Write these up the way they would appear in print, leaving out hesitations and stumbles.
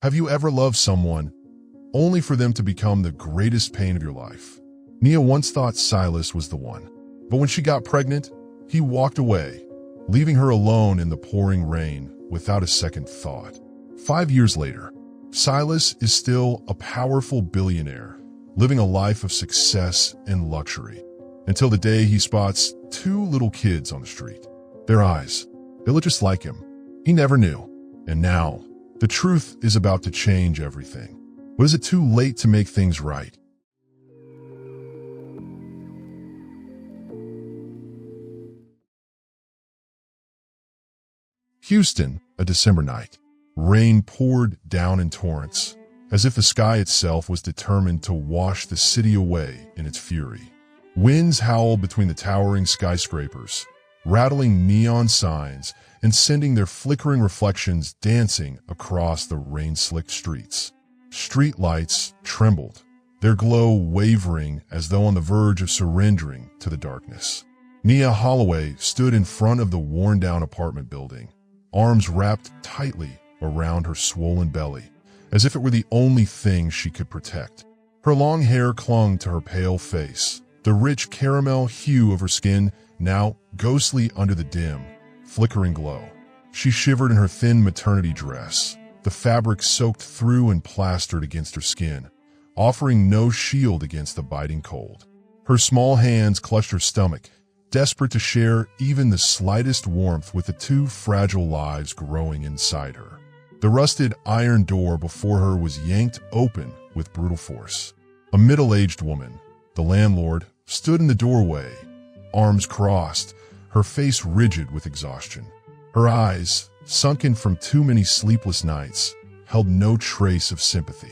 Have you ever loved someone only for them to become the greatest pain of your life? Nia once thought Silas was the one, but when she got pregnant, he walked away, leaving her alone in the pouring rain without a second thought. 5 years later, Silas is still a powerful billionaire, living a life of success and luxury, until the day he spots 2 little kids on the street. Their eyes, they look just like him. He never knew, and now, the truth is about to change everything. But is it too late to make things right? Houston, a December night. Rain poured down in torrents, as if the sky itself was determined to wash the city away in its fury. Winds howled between the towering skyscrapers, rattling neon signs and sending their flickering reflections dancing across the rain-slicked streets. Street lights trembled, their glow wavering as though on the verge of surrendering to the darkness. Nia Holloway stood in front of the worn-down apartment building, arms wrapped tightly around her swollen belly, as if it were the only thing she could protect. Her long hair clung to her pale face, the rich caramel hue of her skin now ghostly under the dim, flickering glow. She shivered in her thin maternity dress, the fabric soaked through and plastered against her skin, offering no shield against the biting cold. Her small hands clutched her stomach, desperate to share even the slightest warmth with the 2 fragile lives growing inside her. The rusted iron door before her was yanked open with brutal force. A middle-aged woman, the landlord, stood in the doorway, arms crossed, her face rigid with exhaustion. Her eyes, sunken from too many sleepless nights, held no trace of sympathy.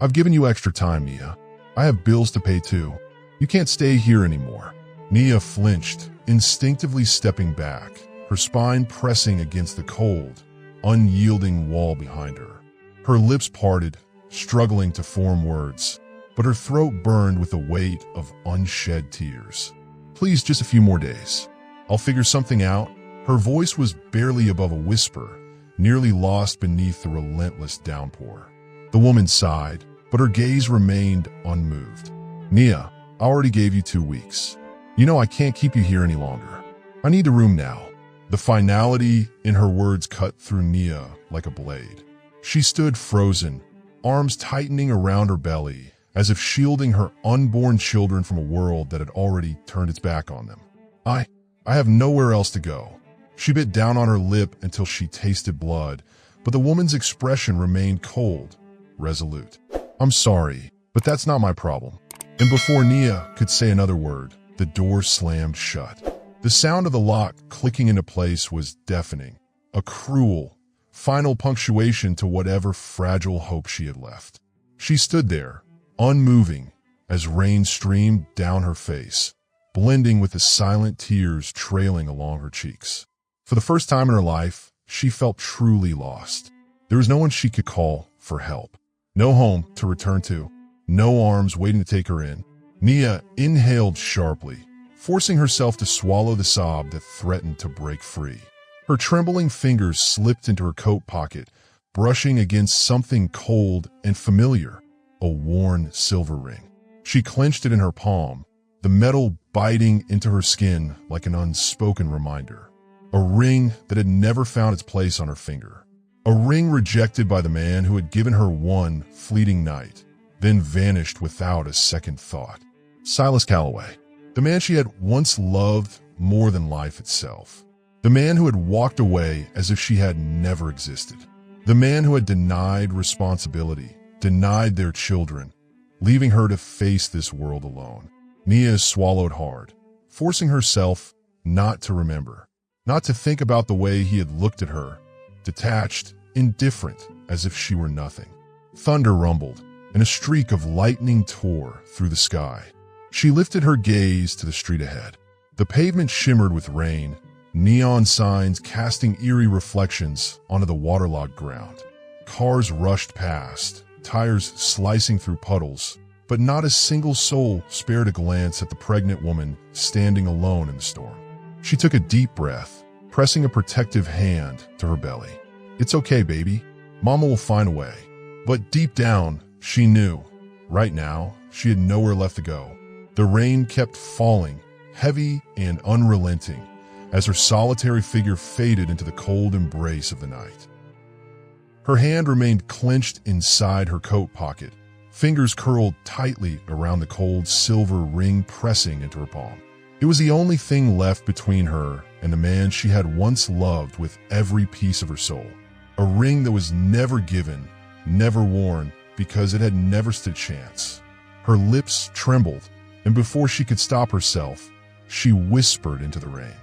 "I've given you extra time, Nia. I have bills to pay too. You can't stay here anymore." Nia flinched, instinctively stepping back, her spine pressing against the cold, unyielding wall behind her. Her lips parted, struggling to form words, but her throat burned with the weight of unshed tears. "Please, just a few more days. I'll figure something out." Her voice was barely above a whisper, nearly lost beneath the relentless downpour. The woman sighed, but her gaze remained unmoved. "Nia, I already gave you 2 weeks. You know I can't keep you here any longer. I need a room now." The finality in her words cut through Nia like a blade. She stood frozen, arms tightening around her belly, as if shielding her unborn children from a world that had already turned its back on them. I have nowhere else to go." She bit down on her lip until she tasted blood, but the woman's expression remained cold, resolute. "I'm sorry, but that's not my problem." And before Nia could say another word, the door slammed shut. The sound of the lock clicking into place was deafening, a cruel, final punctuation to whatever fragile hope she had left. She stood there, unmoving, as rain streamed down her face, blending with the silent tears trailing along her cheeks. For the first time in her life, she felt truly lost. There was no one she could call for help. No home to return to. No arms waiting to take her in. Nia inhaled sharply, forcing herself to swallow the sob that threatened to break free. Her trembling fingers slipped into her coat pocket, brushing against something cold and familiar, a worn silver ring. She clenched it in her palm, the metal biting into her skin like an unspoken reminder. A ring that had never found its place on her finger. A ring rejected by the man who had given her one fleeting night, then vanished without a second thought. Silas Calloway, the man she had once loved more than life itself. The man who had walked away as if she had never existed. The man who had denied responsibility, denied their children, leaving her to face this world alone. Nia swallowed hard, forcing herself not to remember. Not to think about the way he had looked at her, detached, indifferent, as if she were nothing. Thunder rumbled, and a streak of lightning tore through the sky. She lifted her gaze to the street ahead. The pavement shimmered with rain, neon signs casting eerie reflections onto the waterlogged ground. Cars rushed past, tires slicing through puddles, but not a single soul spared a glance at the pregnant woman standing alone in the storm. She took a deep breath, pressing a protective hand to her belly. "It's okay, baby. Mama will find a way." But deep down, she knew. Right now, she had nowhere left to go. The rain kept falling, heavy and unrelenting, as her solitary figure faded into the cold embrace of the night. Her hand remained clenched inside her coat pocket, fingers curled tightly around the cold silver ring pressing into her palm. It was the only thing left between her and the man she had once loved with every piece of her soul. A ring that was never given, never worn, because it had never stood chance. Her lips trembled, and before she could stop herself, she whispered into the rain,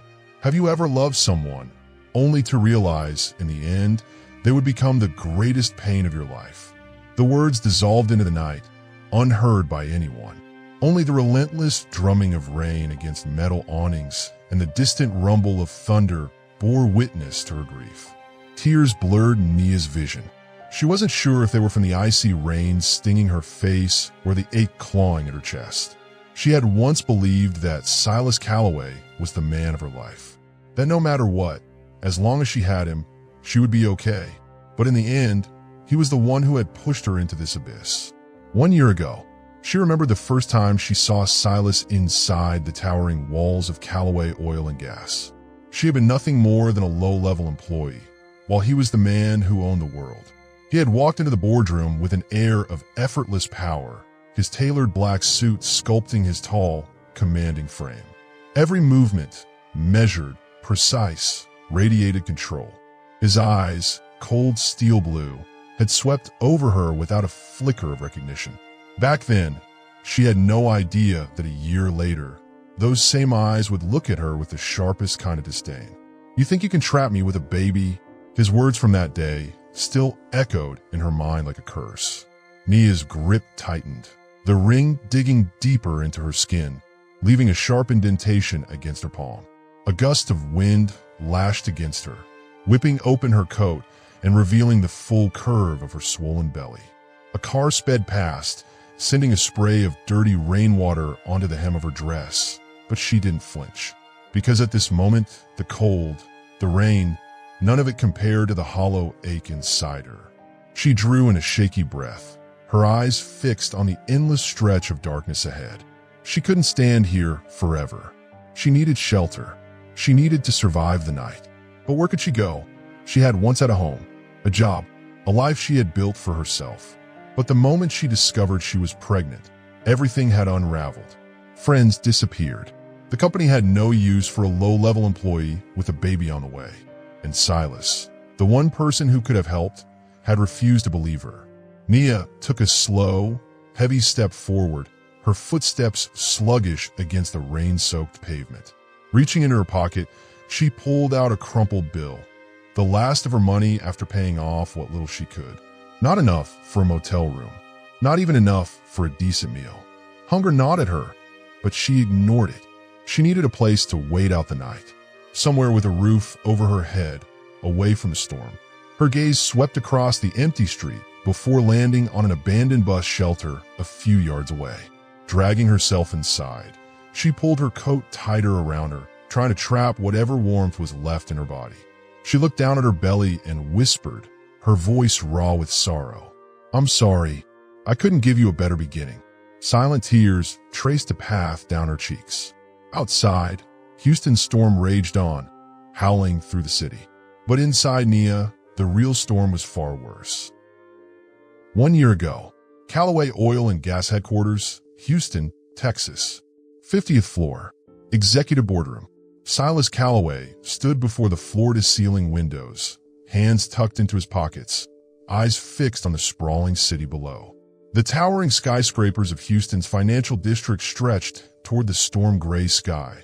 "Have you ever loved someone, only to realize, in the end, they would become the greatest pain of your life?" The words dissolved into the night, unheard by anyone. Only the relentless drumming of rain against metal awnings and the distant rumble of thunder bore witness to her grief. Tears blurred Nia's vision. She wasn't sure if they were from the icy rain stinging her face or the ache clawing at her chest. She had once believed that Silas Calloway was the man of her life, that no matter what, as long as she had him, she would be okay. But in the end, he was the one who had pushed her into this abyss. 1 year ago, she remembered the first time she saw Silas inside the towering walls of Calloway Oil and Gas. She had been nothing more than a low-level employee, while he was the man who owned the world. He had walked into the boardroom with an air of effortless power, his tailored black suit sculpting his tall, commanding frame. Every movement, measured, precise, radiated control. His eyes, cold steel blue, had swept over her without a flicker of recognition. Back then, she had no idea that a year later, those same eyes would look at her with the sharpest kind of disdain. "You think you can trap me with a baby?" His words from that day still echoed in her mind like a curse. Nia's grip tightened, the ring digging deeper into her skin, leaving a sharp indentation against her palm. A gust of wind lashed against her, whipping open her coat and revealing the full curve of her swollen belly. A car sped past, sending a spray of dirty rainwater onto the hem of her dress, but she didn't flinch. Because at this moment, the cold, the rain, none of it compared to the hollow ache inside her. She drew in a shaky breath, her eyes fixed on the endless stretch of darkness ahead. She couldn't stand here forever. She needed shelter. She needed to survive the night. But where could she go? She had once had a home, a job, a life she had built for herself. But the moment she discovered she was pregnant, everything had unraveled. Friends disappeared. The company had no use for a low-level employee with a baby on the way. And Silas, the one person who could have helped, had refused to believe her. Nia took a slow, heavy step forward, her footsteps sluggish against the rain-soaked pavement. Reaching into her pocket, she pulled out a crumpled bill, the last of her money after paying off what little she could. Not enough for a motel room, not even enough for a decent meal. Hunger gnawed at her, but she ignored it. She needed a place to wait out the night, somewhere with a roof over her head, away from the storm. Her gaze swept across the empty street before landing on an abandoned bus shelter a few yards away. Dragging herself inside, she pulled her coat tighter around her, trying to trap whatever warmth was left in her body. She looked down at her belly and whispered, her voice raw with sorrow, "I'm sorry. I couldn't give you a better beginning." Silent tears traced a path down her cheeks. Outside, Houston's storm raged on, howling through the city. But inside Nia, the real storm was far worse. 1 year ago, Calloway Oil and Gas Headquarters, Houston, Texas. 50th floor, executive boardroom. Silas Calloway stood before the floor-to-ceiling windows, hands tucked into his pockets, eyes fixed on the sprawling city below. The towering skyscrapers of Houston's financial district stretched toward the storm-gray sky,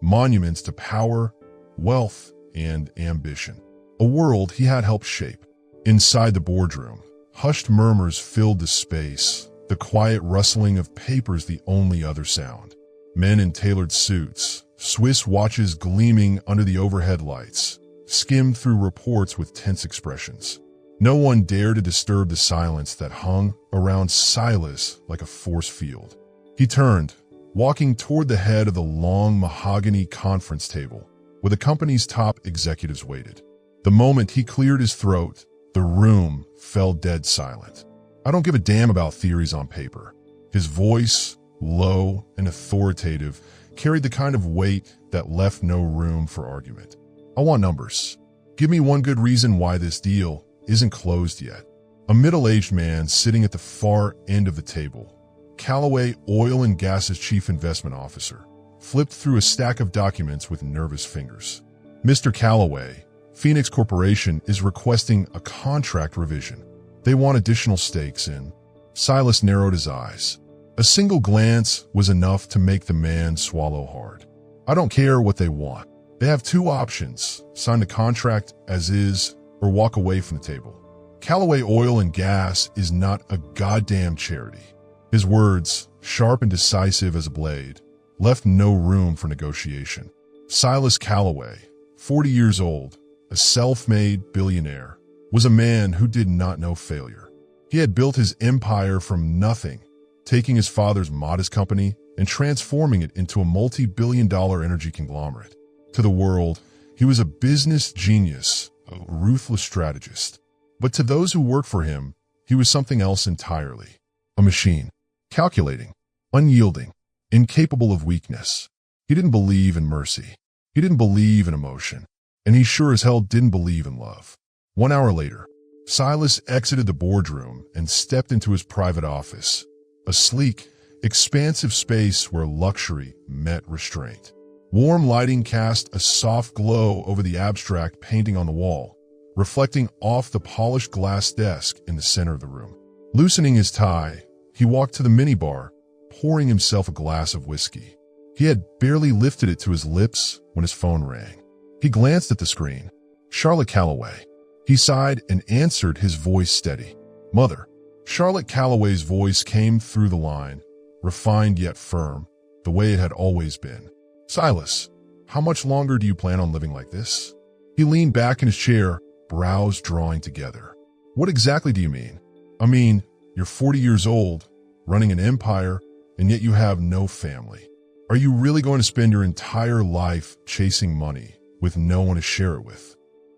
monuments to power, wealth, and ambition. A world he had helped shape. Inside the boardroom, hushed murmurs filled the space, the quiet rustling of papers the only other sound. Men in tailored suits, Swiss watches gleaming under the overhead lights, skimmed through reports with tense expressions. No one dared to disturb the silence that hung around Silas like a force field. He turned, walking toward the head of the long mahogany conference table, where the company's top executives waited. The moment he cleared his throat, the room fell dead silent. I don't give a damn about theories on paper. His voice, low and authoritative, carried the kind of weight that left no room for argument. I want numbers. Give me one good reason why this deal isn't closed yet. A middle-aged man sitting at the far end of the table, Callaway Oil and Gas's chief investment officer, flipped through a stack of documents with nervous fingers. Mr. Callaway, Phoenix Corporation is requesting a contract revision. They want additional stakes in. Silas narrowed his eyes. A single glance was enough to make the man swallow hard. I don't care what they want. They have two options: sign the contract as is or walk away from the table. Callaway Oil and Gas is not a goddamn charity. His words, sharp and decisive as a blade, left no room for negotiation. Silas Callaway, 40 years old, a self-made billionaire, was a man who did not know failure. He had built his empire from nothing, taking his father's modest company and transforming it into a multi-billion-dollar energy conglomerate. To the world, he was a business genius, a ruthless strategist. But to those who worked for him, he was something else entirely. A machine, calculating, unyielding, incapable of weakness. He didn't believe in mercy. He didn't believe in emotion. And he sure as hell didn't believe in love. 1 hour later, Silas exited the boardroom and stepped into his private office, a sleek, expansive space where luxury met restraint. Warm lighting cast a soft glow over the abstract painting on the wall, reflecting off the polished glass desk in the center of the room. Loosening his tie, he walked to the minibar, pouring himself a glass of whiskey. He had barely lifted it to his lips when his phone rang. He glanced at the screen. Charlotte Callaway. He sighed and answered, his voice steady. Mother. Charlotte Callaway's voice came through the line, refined yet firm, the way it had always been. Silas, how much longer do you plan on living like this? He leaned back in his chair, brows drawing together. What exactly do you mean? I mean, you're 40 years old, running an empire, and yet you have no family. Are you really going to spend your entire life chasing money with no one to share it with?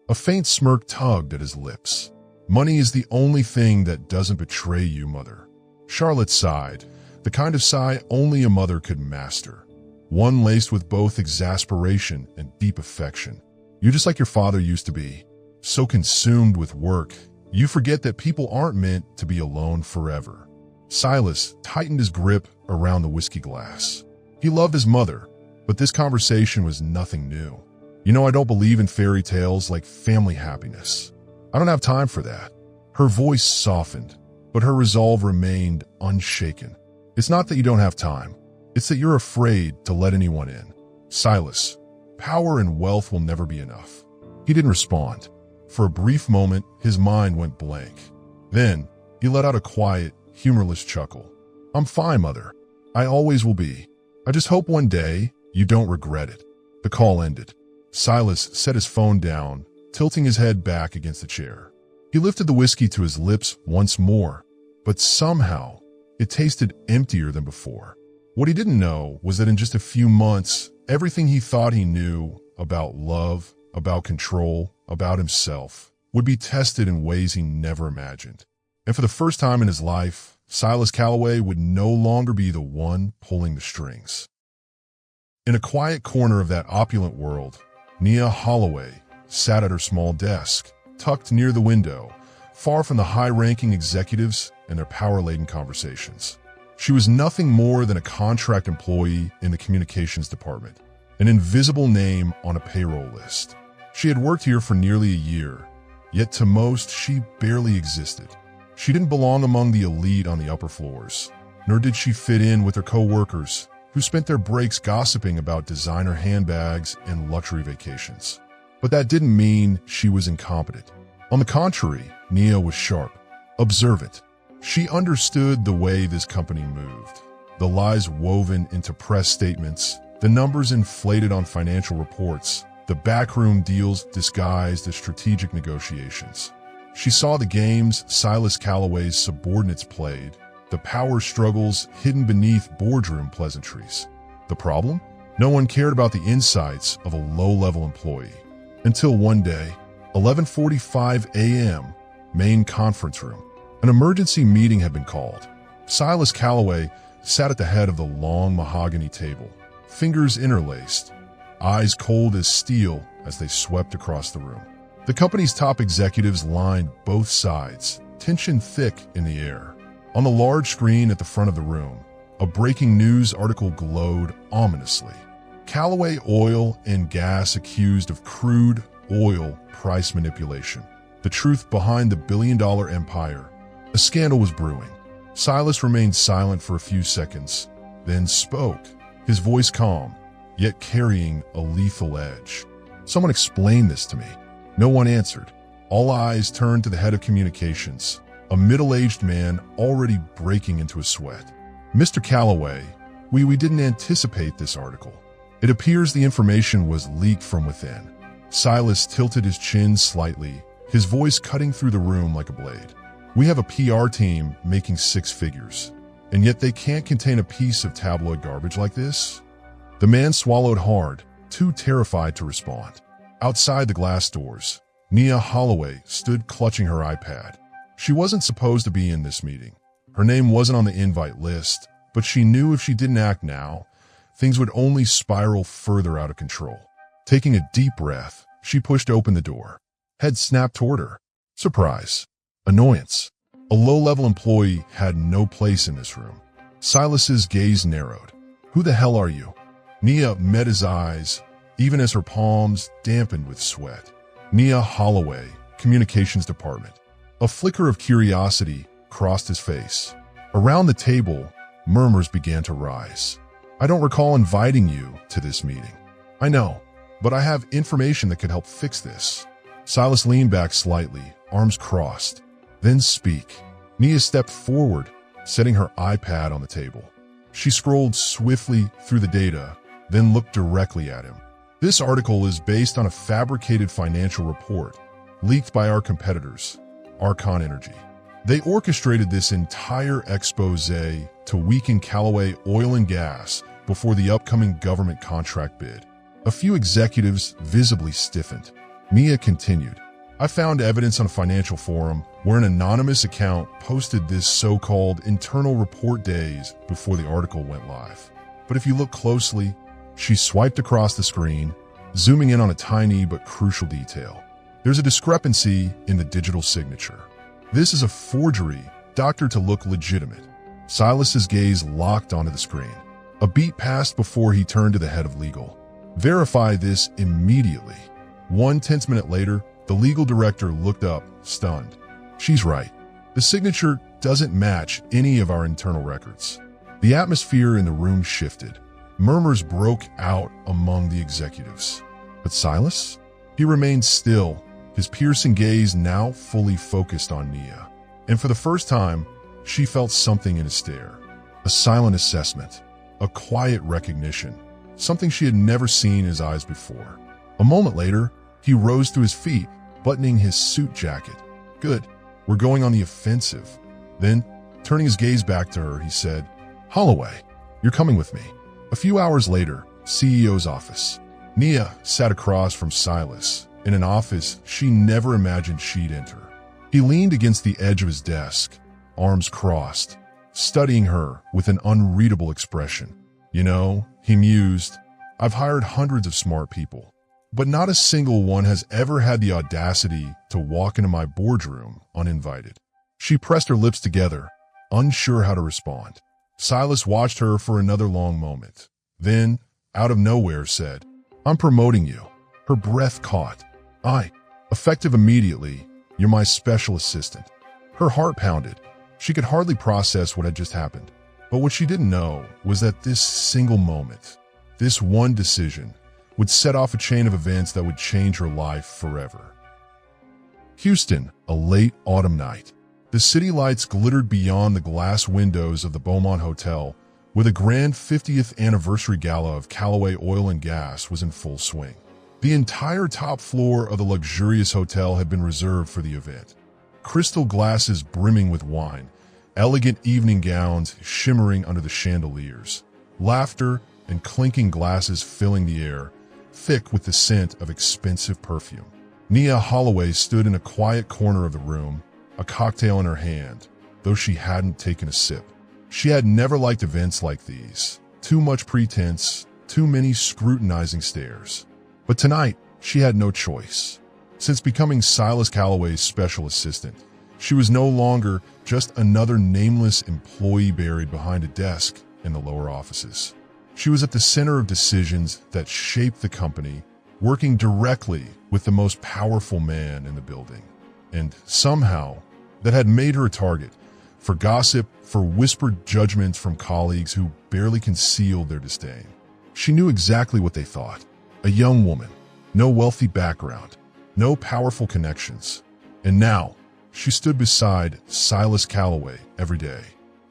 A faint smirk tugged at his lips. Money is the only thing that doesn't betray you, Mother. Charlotte sighed, the kind of sigh only a mother could master. One laced with both exasperation and deep affection. You're just like your father used to be, so consumed with work, you forget that people aren't meant to be alone forever. Silas tightened his grip around the whiskey glass. He loved his mother, but this conversation was nothing new. You know, I don't believe in fairy tales like family happiness. I don't have time for that. Her voice softened, but her resolve remained unshaken. It's not that you don't have time. It's that you're afraid to let anyone in. Silas, power and wealth will never be enough. He didn't respond. For a brief moment, his mind went blank. Then, he let out a quiet, humorless chuckle. I'm fine, Mother. I always will be. I just hope one day you don't regret it. The call ended. Silas set his phone down, tilting his head back against the chair. He lifted the whiskey to his lips once more, but somehow it tasted emptier than before. What he didn't know was that in just a few months, everything he thought he knew about love, about control, about himself, would be tested in ways he never imagined. And for the first time in his life, Silas Callaway would no longer be the one pulling the strings. In a quiet corner of that opulent world, Nia Holloway sat at her small desk, tucked near the window, far from the high-ranking executives and their power-laden conversations. She was nothing more than a contract employee in the communications department, an invisible name on a payroll list. She had worked here for nearly a year, yet to most she barely existed. She didn't belong among the elite on the upper floors, nor did she fit in with her co-workers, who spent their breaks gossiping about designer handbags and luxury vacations. But that didn't mean she was incompetent. On the contrary, Nia was sharp, observant. She understood the way this company moved, the lies woven into press statements, the numbers inflated on financial reports, the backroom deals disguised as strategic negotiations. She saw the games Silas Callaway's subordinates played, the power struggles hidden beneath boardroom pleasantries. The problem? No one cared about the insights of a low-level employee. Until one day, 11:45 a.m., main conference room. An emergency meeting had been called. Silas Calloway sat at the head of the long mahogany table, fingers interlaced, eyes cold as steel as they swept across the room. The company's top executives lined both sides, tension thick in the air. On the large screen at the front of the room, a breaking news article glowed ominously. Calloway Oil and Gas accused of crude oil price manipulation. The truth behind the billion-dollar empire. A scandal was brewing. Silas remained silent for a few seconds, then spoke, his voice calm, yet carrying a lethal edge. Someone explain this to me. No one answered. All eyes turned to the head of communications, a middle-aged man already breaking into a sweat. Mr. Calloway, we didn't anticipate this article. It appears the information was leaked from within. Silas tilted his chin slightly, his voice cutting through the room like a blade. We have a PR team making six figures, and yet they can't contain a piece of tabloid garbage like this? The man swallowed hard, too terrified to respond. Outside the glass doors, Nia Holloway stood clutching her iPad. She wasn't supposed to be in this meeting. Her name wasn't on the invite list, but she knew if she didn't act now, things would only spiral further out of control. Taking a deep breath, she pushed open the door. Head snapped toward her. Surprise. Annoyance. A low-level employee had no place in this room. Silas's gaze narrowed. Who the hell are you? Nia met his eyes, even as her palms dampened with sweat. Nia Holloway, Communications Department. A flicker of curiosity crossed his face. Around the table, murmurs began to rise. I don't recall inviting you to this meeting. I know, but I have information that could help fix this. Silas leaned back slightly, arms crossed. Then speak. Nia stepped forward, setting her iPad on the table. She scrolled swiftly through the data, then looked directly at him. This article is based on a fabricated financial report leaked by our competitors, Archon Energy. They orchestrated this entire expose to weaken Calloway Oil and Gas before the upcoming government contract bid. A few executives visibly stiffened. Nia continued. I found evidence on a financial forum where an anonymous account posted this so-called internal report days before the article went live. But if you look closely, she swiped across the screen, zooming in on a tiny but crucial detail. There's a discrepancy in the digital signature. This is a forgery, doctored to look legitimate. Silas's gaze locked onto the screen. A beat passed before he turned to the head of legal. Verify this immediately. 1 tense minute later, the legal director looked up, stunned. She's right. The signature doesn't match any of our internal records. The atmosphere in the room shifted. Murmurs broke out among the executives. But Silas? He remained still, his piercing gaze now fully focused on Nia. And for the first time, she felt something in his stare. A silent assessment, a quiet recognition, something she had never seen in his eyes before. A moment later, he rose to his feet, buttoning his suit jacket. Good, we're going on the offensive. Then, turning his gaze back to her, he said, Holloway, you're coming with me. A few hours later, CEO's office. Nia sat across from Silas, in an office she never imagined she'd enter. He leaned against the edge of his desk, arms crossed, studying her with an unreadable expression. You know, he mused, I've hired hundreds of smart people, but not a single one has ever had the audacity to walk into my boardroom uninvited. She pressed her lips together, unsure how to respond. Silas watched her for another long moment. Then, out of nowhere, said, I'm promoting you. Her breath caught. Effective immediately, you're my special assistant. Her heart pounded. She could hardly process what had just happened. But what she didn't know was that this single moment, this one decision, would set off a chain of events that would change her life forever. Houston, a late autumn night. The city lights glittered beyond the glass windows of the Beaumont Hotel, where the grand 50th anniversary gala of Calloway Oil and Gas was in full swing. The entire top floor of the luxurious hotel had been reserved for the event. Crystal glasses brimming with wine, elegant evening gowns shimmering under the chandeliers, laughter and clinking glasses filling the air, thick with the scent of expensive perfume. Nia Holloway stood in a quiet corner of the room, a cocktail in her hand, though she hadn't taken a sip. She had never liked events like these. Too much pretense, too many scrutinizing stares. But tonight, she had no choice. Since becoming Silas Calloway's special assistant, she was no longer just another nameless employee buried behind a desk in the lower offices. She was at the center of decisions that shaped the company, working directly with the most powerful man in the building. And somehow, that had made her a target for gossip, for whispered judgments from colleagues who barely concealed their disdain. She knew exactly what they thought. A young woman, no wealthy background, no powerful connections. And now, she stood beside Silas Calloway every day.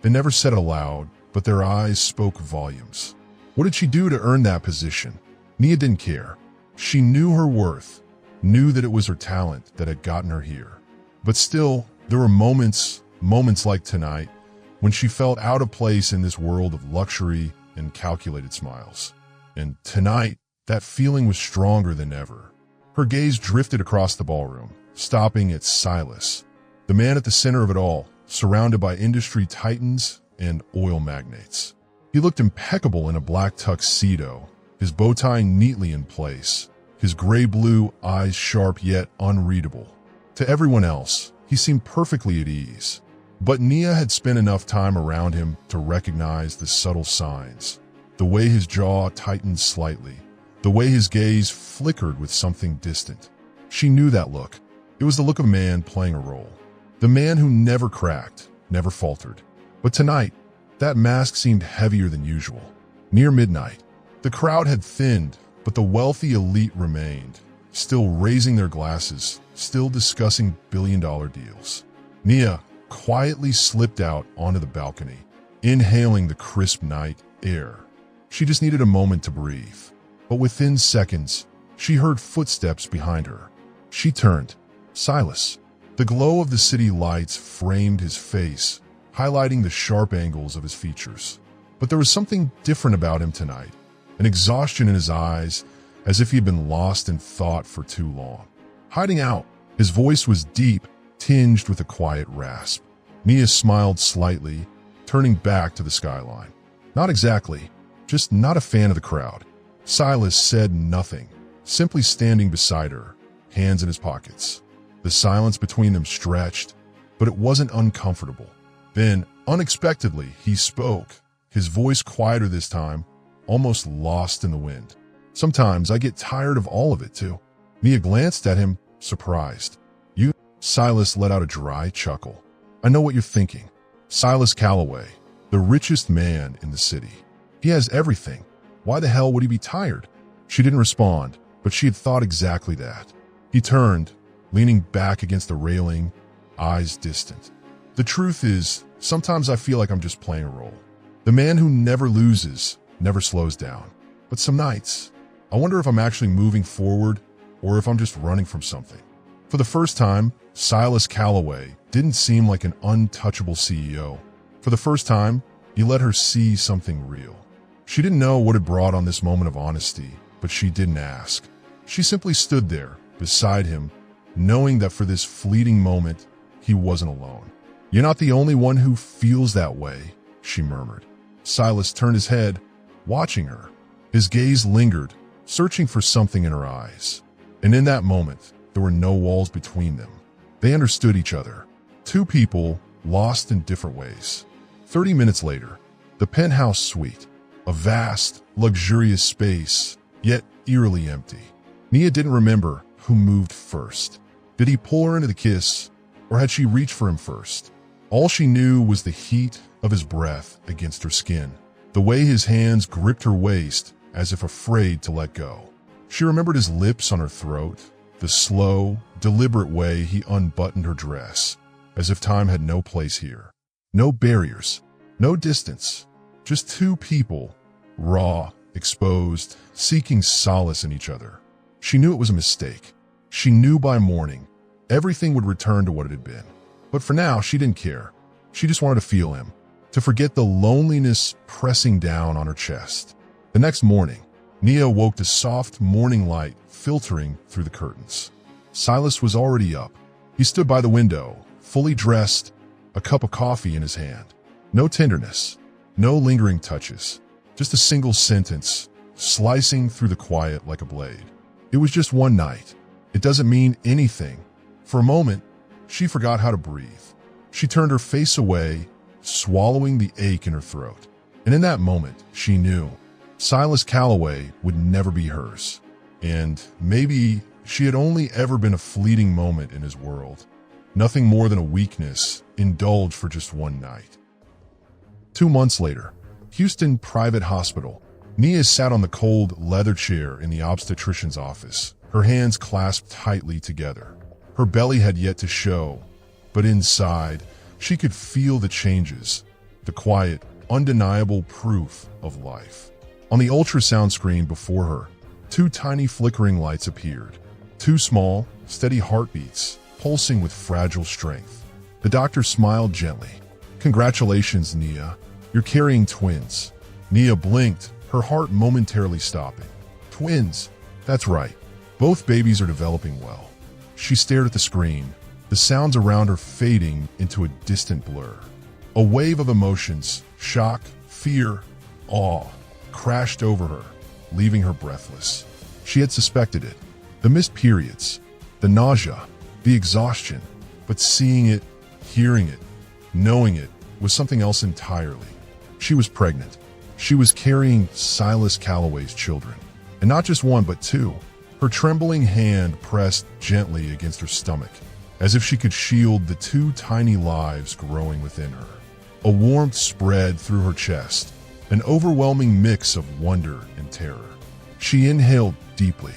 They never said it aloud, but their eyes spoke volumes. What did she do to earn that position? Nia didn't care. She knew her worth, knew that it was her talent that had gotten her here. But still, there were moments like tonight, when she felt out of place in this world of luxury and calculated smiles. And tonight, that feeling was stronger than ever. Her gaze drifted across the ballroom, stopping at Silas, the man at the center of it all, surrounded by industry titans and oil magnates. He looked impeccable in a black tuxedo, his bow tie neatly in place, his gray-blue eyes sharp yet unreadable. To everyone else, he seemed perfectly at ease. But Nia had spent enough time around him to recognize the subtle signs. The way his jaw tightened slightly, the way his gaze flickered with something distant. She knew that look. It was the look of a man playing a role. The man who never cracked, never faltered. But tonight, that mask seemed heavier than usual. Near midnight, the crowd had thinned, but the wealthy elite remained, still raising their glasses, still discussing billion-dollar deals. Nia quietly slipped out onto the balcony, inhaling the crisp night air. She just needed a moment to breathe. But within seconds, she heard footsteps behind her. She turned. Silas. The glow of the city lights framed his face, highlighting the sharp angles of his features. But there was something different about him tonight, an exhaustion in his eyes, as if he had been lost in thought for too long. Hiding out, his voice was deep, tinged with a quiet rasp. Nia smiled slightly, turning back to the skyline. Not exactly, just not a fan of the crowd. Silas said nothing, simply standing beside her, hands in his pockets. The silence between them stretched, but it wasn't uncomfortable. Then, unexpectedly, he spoke, his voice quieter this time, almost lost in the wind. Sometimes I get tired of all of it, too. Nia glanced at him, surprised. You? Silas let out a dry chuckle. I know what you're thinking. Silas Calloway, the richest man in the city. He has everything. Why the hell would he be tired? She didn't respond, but she had thought exactly that. He turned, leaning back against the railing, eyes distant. The truth is, sometimes I feel like I'm just playing a role. The man who never loses, never slows down. But some nights, I wonder if I'm actually moving forward or if I'm just running from something. For the first time, Silas Calloway didn't seem like an untouchable CEO. For the first time, he let her see something real. She didn't know what had brought on this moment of honesty, but she didn't ask. She simply stood there, beside him, knowing that for this fleeting moment, he wasn't alone. You're not the only one who feels that way, she murmured. Silas turned his head, watching her. His gaze lingered, searching for something in her eyes. And in that moment, there were no walls between them. They understood each other. Two people lost in different ways. 30 minutes later, the penthouse suite, a vast, luxurious space, yet eerily empty. Nia didn't remember who moved first. Did he pull her into the kiss, or had she reached for him first? All she knew was the heat of his breath against her skin, the way his hands gripped her waist as if afraid to let go. She remembered his lips on her throat, the slow, deliberate way he unbuttoned her dress, as if time had no place here. No barriers, no distance, just two people, raw, exposed, seeking solace in each other. She knew it was a mistake. She knew by morning, everything would return to what it had been. But for now, she didn't care. She just wanted to feel him, to forget the loneliness pressing down on her chest. The next morning, Nia woke to soft morning light filtering through the curtains. Silas was already up. He stood by the window, fully dressed, a cup of coffee in his hand. No tenderness, no lingering touches, just a single sentence, slicing through the quiet like a blade. It was just one night. It doesn't mean anything. For a moment, she forgot how to breathe. She turned her face away, swallowing the ache in her throat. And in that moment, she knew Silas Calloway would never be hers. And maybe she had only ever been a fleeting moment in his world. Nothing more than a weakness, indulged for just one night. 2 months later, Houston Private Hospital. Nia sat on the cold leather chair in the obstetrician's office, her hands clasped tightly together. Her belly had yet to show, but inside, she could feel the changes, the quiet, undeniable proof of life. On the ultrasound screen before her, 2 tiny flickering lights appeared. 2 small, steady heartbeats, pulsing with fragile strength. The doctor smiled gently. "Congratulations, Nia. You're carrying twins." Nia blinked, her heart momentarily stopping. Twins. That's right. Both babies are developing well. She stared at the screen, the sounds around her fading into a distant blur. A wave of emotions, shock, fear, awe, crashed over her, leaving her breathless. She had suspected it. The missed periods, the nausea, the exhaustion, but seeing it, hearing it, knowing it was something else entirely. She was pregnant. She was carrying Silas Calloway's children. And not just one, but 2. Her trembling hand pressed gently against her stomach, as if she could shield the 2 tiny lives growing within her. A warmth spread through her chest, an overwhelming mix of wonder and terror. She inhaled deeply.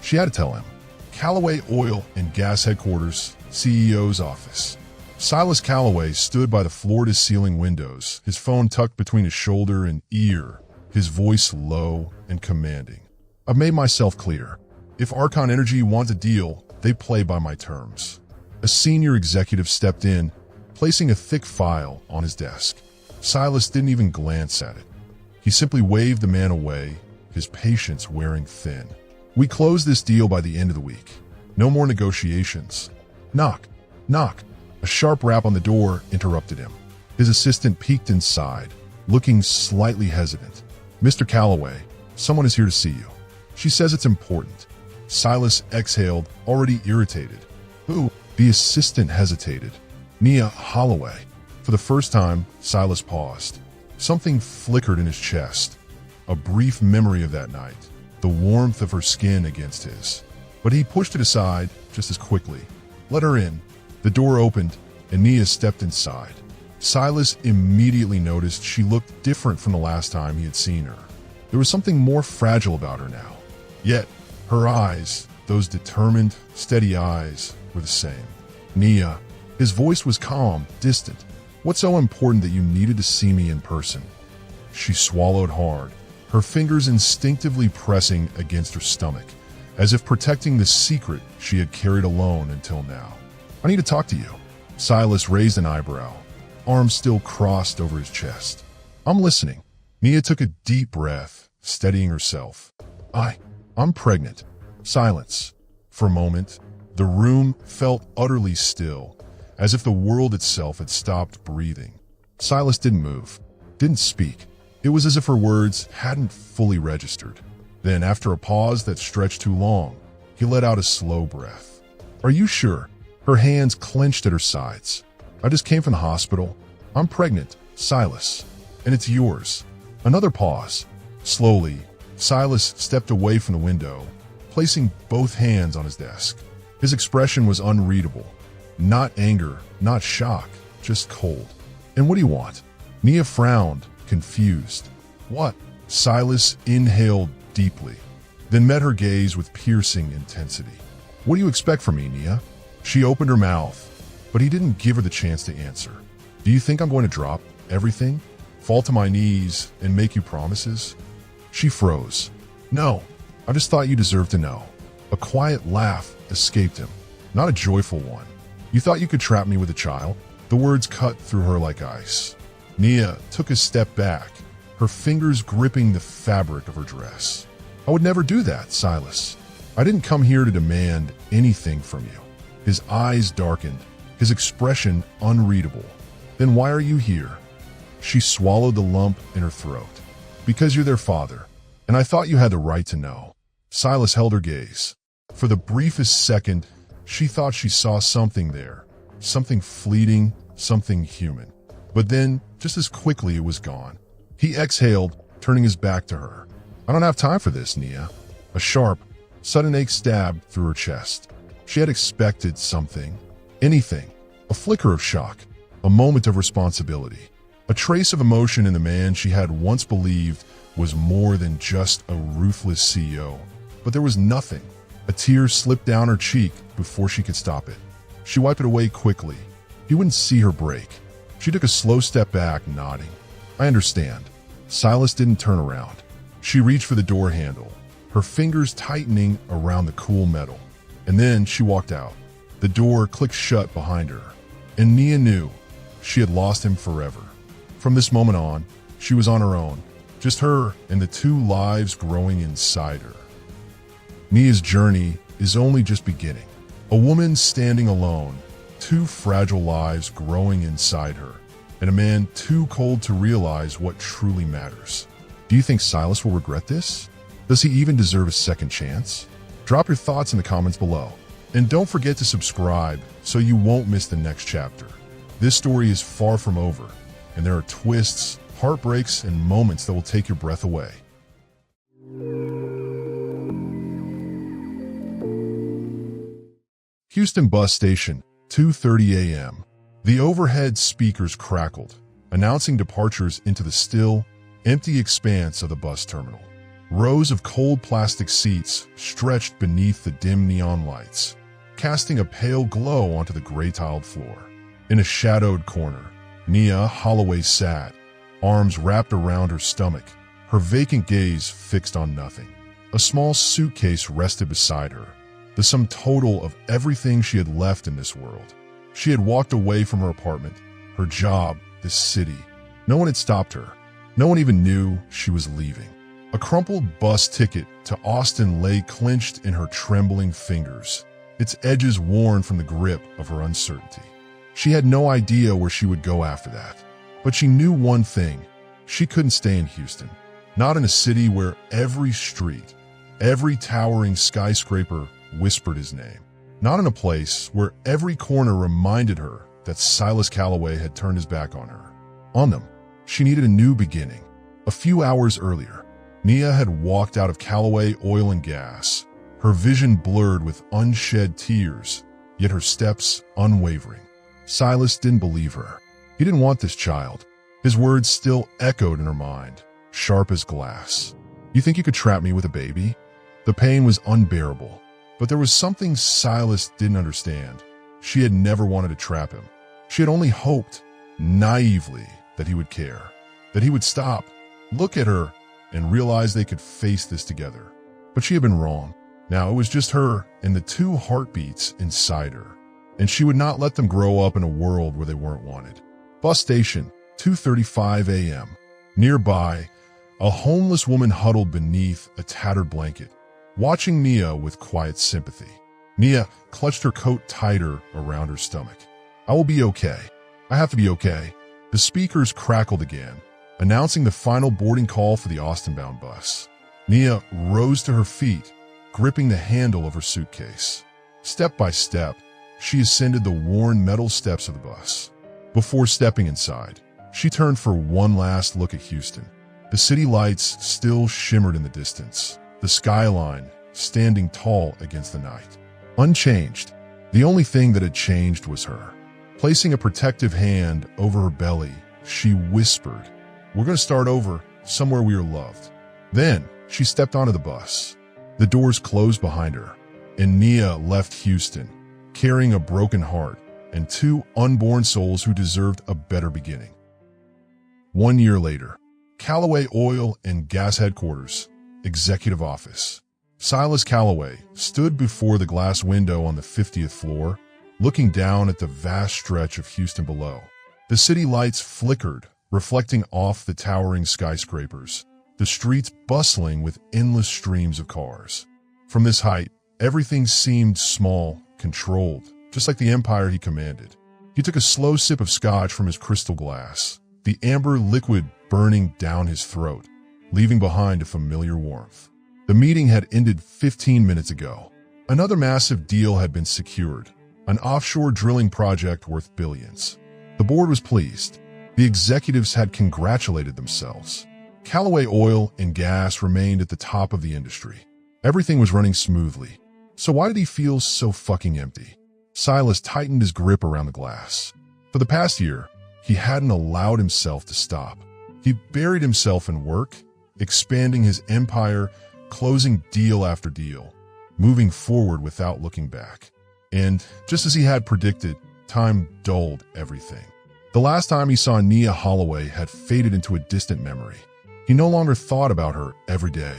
She had to tell him. Calloway Oil and Gas Headquarters, CEO's office. Silas Calloway stood by the floor-to-ceiling windows, his phone tucked between his shoulder and ear, his voice low and commanding. "I've made myself clear. If Archon Energy wants a deal, they play by my terms." A senior executive stepped in, placing a thick file on his desk. Silas didn't even glance at it. He simply waved the man away, his patience wearing thin. "We close this deal by the end of the week. No more negotiations." Knock, knock. A sharp rap on the door interrupted him. His assistant peeked inside, looking slightly hesitant. "Mr. Calloway, someone is here to see you. She says it's important." Silas exhaled, already irritated. "Who?" The assistant hesitated. "Nia Holloway." For the first time, Silas paused. Something flickered in his chest. A brief memory of that night, the warmth of her skin against his. But he pushed it aside just as quickly. "Let her in." The door opened, and Nia stepped inside. Silas immediately noticed she looked different from the last time he had seen her. There was something more fragile about her now. Yet, her eyes, those determined, steady eyes, were the same. "Nia." His voice was calm, distant. "What's so important that you needed to see me in person?" She swallowed hard, her fingers instinctively pressing against her stomach, as if protecting the secret she had carried alone until now. "I need to talk to you." Silas raised an eyebrow, arms still crossed over his chest. "I'm listening." Nia took a deep breath, steadying herself. I'm pregnant." Silence. For a moment, the room felt utterly still, as if the world itself had stopped breathing. Silas didn't move, didn't speak. It was as if her words hadn't fully registered. Then, after a pause that stretched too long, he let out a slow breath. "Are you sure?" Her hands clenched at her sides. "I just came from the hospital. I'm pregnant, Silas, and it's yours." Another pause. Slowly, Silas stepped away from the window, placing both hands on his desk. His expression was unreadable. Not anger, not shock, just cold. "And what do you want?" Nia frowned, confused. "What?" Silas inhaled deeply, then met her gaze with piercing intensity. "What do you expect from me, Nia?" She opened her mouth, but he didn't give her the chance to answer. "Do you think I'm going to drop everything, fall to my knees, and make you promises?" She froze. "No, I just thought you deserved to know." A quiet laugh escaped him, not a joyful one. "You thought you could trap me with a child?" The words cut through her like ice. Nia took a step back, her fingers gripping the fabric of her dress. "I would never do that, Silas. I didn't come here to demand anything from you." His eyes darkened, his expression unreadable. Then why are you here? She swallowed the lump in her throat. Because you're their father, and I thought you had the right to know. Silas held her gaze. For the briefest second, she thought she saw something there. Something fleeting, something human. But then, just as quickly, it was gone. He exhaled, turning his back to her. I don't have time for this, Nia. A sharp, sudden ache stabbed through her chest. She had expected something. Anything. A flicker of shock. A moment of responsibility. A trace of emotion in the man she had once believed was more than just a ruthless CEO. But there was nothing. A tear slipped down her cheek before she could stop it. She wiped it away quickly. He wouldn't see her break. She took a slow step back, nodding. I understand. Silas didn't turn around. She reached for the door handle, her fingers tightening around the cool metal. And then she walked out. The door clicked shut behind her. And Nia knew she had lost him forever. From this moment on, she was on her own. Just her and the two lives growing inside her. Nia's journey is only just beginning. A woman standing alone, two fragile lives growing inside her, and a man too cold to realize what truly matters. Do you think Silas will regret this? Does he even deserve a second chance? Drop your thoughts in the comments below. And don't forget to subscribe so you won't miss the next chapter. This story is far from over, and there are twists, heartbreaks, and moments that will take your breath away. Houston Bus Station, 2:30 a.m. The overhead speakers crackled, announcing departures into the still, empty expanse of the bus terminal. Rows of cold plastic seats stretched beneath the dim neon lights, casting a pale glow onto the gray-tiled floor. In a shadowed corner, Nia Holloway sat, arms wrapped around her stomach, her vacant gaze fixed on nothing. A small suitcase rested beside her, the sum total of everything she had left in this world. She had walked away from her apartment, her job, this city. No one had stopped her. No one even knew she was leaving. A crumpled bus ticket to Austin lay clenched in her trembling fingers, its edges worn from the grip of her uncertainty. She had no idea where she would go after that. But she knew one thing. She couldn't stay in Houston. Not in a city where every street, every towering skyscraper whispered his name. Not in a place where every corner reminded her that Silas Calloway had turned his back on her. On them, she needed a new beginning. A few hours earlier, Nia had walked out of Calloway Oil and Gas, her vision blurred with unshed tears, yet her steps unwavering. Silas didn't believe her. He didn't want this child. His words still echoed in her mind, sharp as glass. You think you could trap me with a baby? The pain was unbearable, but there was something Silas didn't understand. She had never wanted to trap him. She had only hoped, naively, that he would care, that he would stop, look at her, and realize they could face this together. But she had been wrong. Now it was just her and the two heartbeats inside her, and she would not let them grow up in a world where they weren't wanted. Bus station, 2:35 a.m. Nearby, a homeless woman huddled beneath a tattered blanket, watching Nia with quiet sympathy. Nia clutched her coat tighter around her stomach. I will be okay. I have to be okay. The speakers crackled again, announcing the final boarding call for the Austin-bound bus. Nia rose to her feet, gripping the handle of her suitcase. Step by step, she ascended the worn metal steps of the bus. Before stepping inside, she turned for one last look at Houston. The city lights still shimmered in the distance, the skyline standing tall against the night. Unchanged, the only thing that had changed was her. Placing a protective hand over her belly, she whispered, "We're going to start over somewhere we are loved." Then she stepped onto the bus. The doors closed behind her, and Nia left Houston, carrying a broken heart and two unborn souls who deserved a better beginning. 1 year later, Calloway Oil and Gas Headquarters, Executive Office. Silas Calloway stood before the glass window on the 50th floor, looking down at the vast stretch of Houston below. The city lights flickered, reflecting off the towering skyscrapers, the streets bustling with endless streams of cars. From this height, everything seemed small, controlled, just like the empire he commanded. He took a slow sip of scotch from his crystal glass, the amber liquid burning down his throat, leaving behind a familiar warmth. The meeting had ended 15 minutes ago. Another massive deal had been secured, an offshore drilling project worth billions. The board was pleased. The executives had congratulated themselves. Callaway Oil and Gas remained at the top of the industry. Everything was running smoothly. So why did he feel so fucking empty? Silas tightened his grip around the glass. For the past year, he hadn't allowed himself to stop. He buried himself in work, expanding his empire, closing deal after deal, moving forward without looking back. And just as he had predicted, time dulled everything. The last time he saw Nia Holloway had faded into a distant memory. He no longer thought about her every day,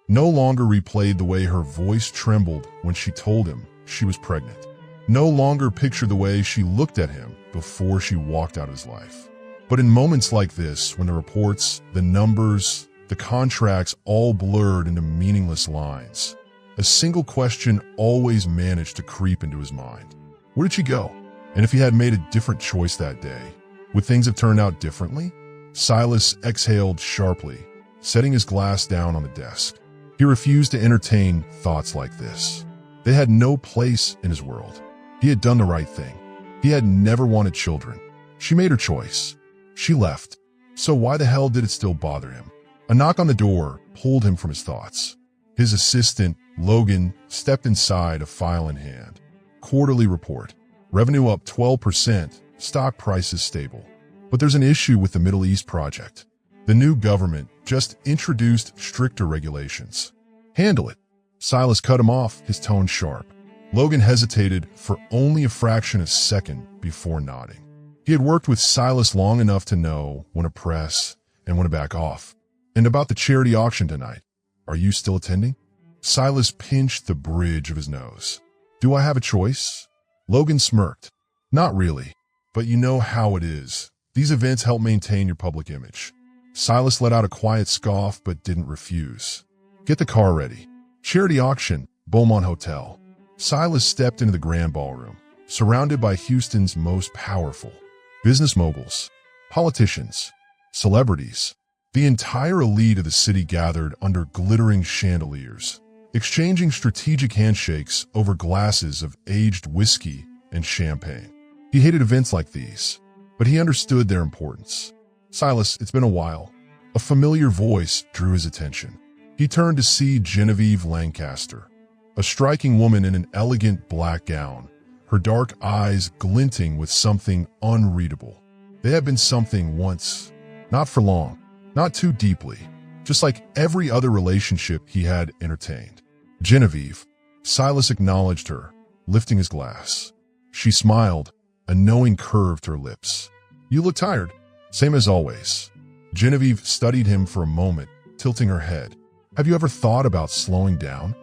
no longer replayed the way her voice trembled when she told him she was pregnant, no longer pictured the way she looked at him before she walked out of his life. But in moments like this, when the reports, the numbers, the contracts all blurred into meaningless lines, a single question always managed to creep into his mind. Where did she go? And if he had made a different choice that day, would things have turned out differently? Silas exhaled sharply, setting his glass down on the desk. He refused to entertain thoughts like this. They had no place in his world. He had done the right thing. He had never wanted children. She made her choice. She left. So why the hell did it still bother him? A knock on the door pulled him from his thoughts. His assistant, Logan, stepped inside, a file in hand. Quarterly report. Revenue up 12%, stock prices stable. But there's an issue with the Middle East project. The new government just introduced stricter regulations. Handle it. Silas cut him off, his tone sharp. Logan hesitated for only a fraction of a second before nodding. He had worked with Silas long enough to know when to press and when to back off. And about the charity auction tonight, are you still attending? Silas pinched the bridge of his nose. Do I have a choice? Logan smirked. Not really, but you know how it is. These events help maintain your public image. Silas let out a quiet scoff but didn't refuse. Get the car ready. Charity auction, Beaumont Hotel. Silas stepped into the grand ballroom, surrounded by Houston's most powerful business moguls, politicians, celebrities. The entire elite of the city gathered under glittering chandeliers, exchanging strategic handshakes over glasses of aged whiskey and champagne. He hated events like these, but he understood their importance. Silas, it's been a while. A familiar voice drew his attention. He turned to see Genevieve Lancaster, a striking woman in an elegant black gown, her dark eyes glinting with something unreadable. They had been something once, not for long, not too deeply, just like every other relationship he had entertained. Genevieve, Silas acknowledged her, lifting his glass. She smiled, a knowing curve to her lips. You look tired. Same as always. Genevieve studied him for a moment, tilting her head. Have you ever thought about slowing down?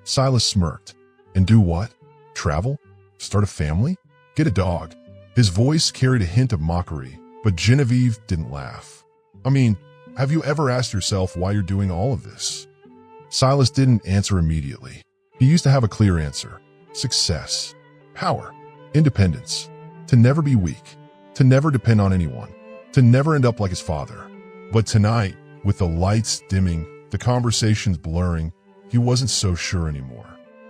Silas smirked. And do what? Travel? Start a family? Get a dog? His voice carried a hint of mockery, but Genevieve didn't laugh. I mean, have you ever asked yourself why you're doing all of this? Silas didn't answer immediately. He used to have a clear answer. Success. Power. Independence. To never be weak. To never depend on anyone. To never end up like his father. But tonight, with the lights dimming, the conversations blurring, he wasn't so sure anymore.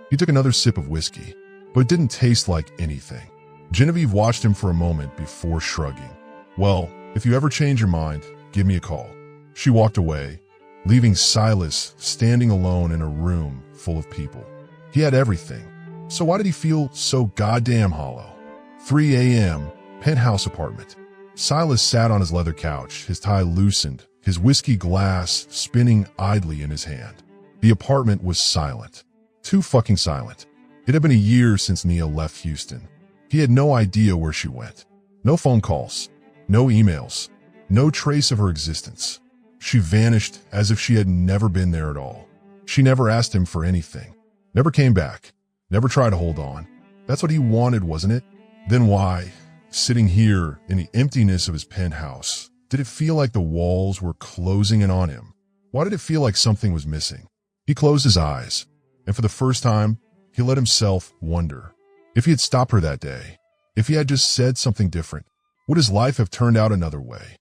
He took another sip of whiskey, but it didn't taste like anything. Genevieve watched him for a moment before shrugging. Well, if you ever change your mind, give me a call. She walked away, leaving Silas standing alone in a room full of people. He had everything. So why did he feel so goddamn hollow? 3 a.m., penthouse apartment. Silas sat on his leather couch, his tie loosened, his whiskey glass spinning idly in his hand. The apartment was silent. Too fucking silent. It had been a year since Nia left Houston. He had no idea where she went. No phone calls. No emails. No trace of her existence. She vanished as if she had never been there at all. She never asked him for anything. Never came back. Never tried to hold on. That's what he wanted, wasn't it? Then why, sitting here in the emptiness of his penthouse, did it feel like the walls were closing in on him? Why did it feel like something was missing? He closed his eyes, and for the first time, he let himself wonder. If he had stopped her that day, If he had just said something different, would his life have turned out another way?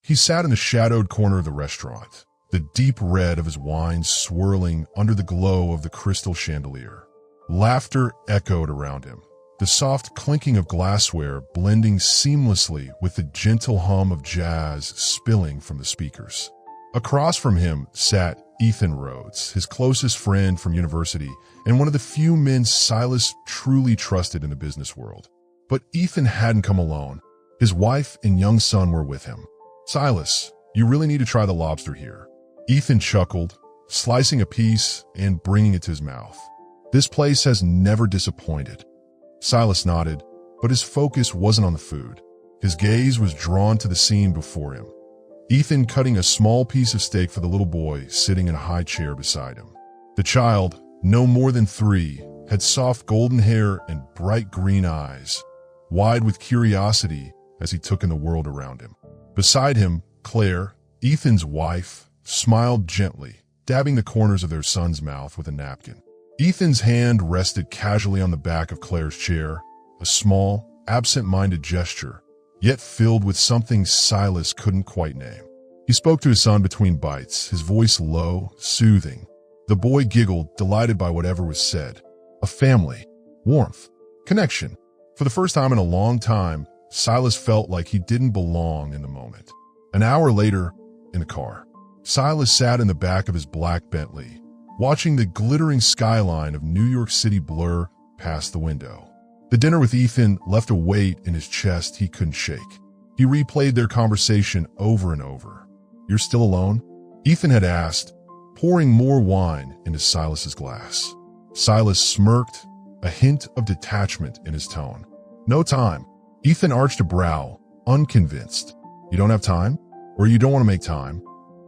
He sat in the shadowed corner of the restaurant, the deep red of his wine swirling under the glow of the crystal chandelier. Laughter echoed around him, the soft clinking of glassware blending seamlessly with the gentle hum of jazz spilling from the speakers. Across from him sat Ethan Rhodes, his closest friend from university and one of the few men Silas truly trusted in the business world. But Ethan hadn't come alone. His wife and young son were with him. "Silas, you really need to try the lobster here." Ethan chuckled, slicing a piece and bringing it to his mouth. "This place has never disappointed." Silas nodded, but his focus wasn't on the food. His gaze was drawn to the scene before him. Ethan cutting a small piece of steak for the little boy sitting in a high chair beside him. The child, no more than 3, had soft golden hair and bright green eyes, wide with curiosity as he took in the world around him. Beside him, Claire, Ethan's wife, smiled gently, dabbing the corners of their son's mouth with a napkin. Ethan's hand rested casually on the back of Claire's chair, a small, absent-minded gesture, yet filled with something Silas couldn't quite name. He spoke to his son between bites, his voice low, soothing. The boy giggled, delighted by whatever was said. A family, warmth, connection. For the first time in a long time, Silas felt like he didn't belong in the moment. An hour later, in the car, Silas sat in the back of his black Bentley, watching the glittering skyline of New York City blur past the window. The dinner with Ethan left a weight in his chest he couldn't shake. He replayed their conversation over and over. "You're still alone?" Ethan had asked, pouring more wine into Silas's glass. Silas smirked, a hint of detachment in his tone. "No time." Ethan arched a brow, unconvinced. "You don't have time? Or you don't want to make time?"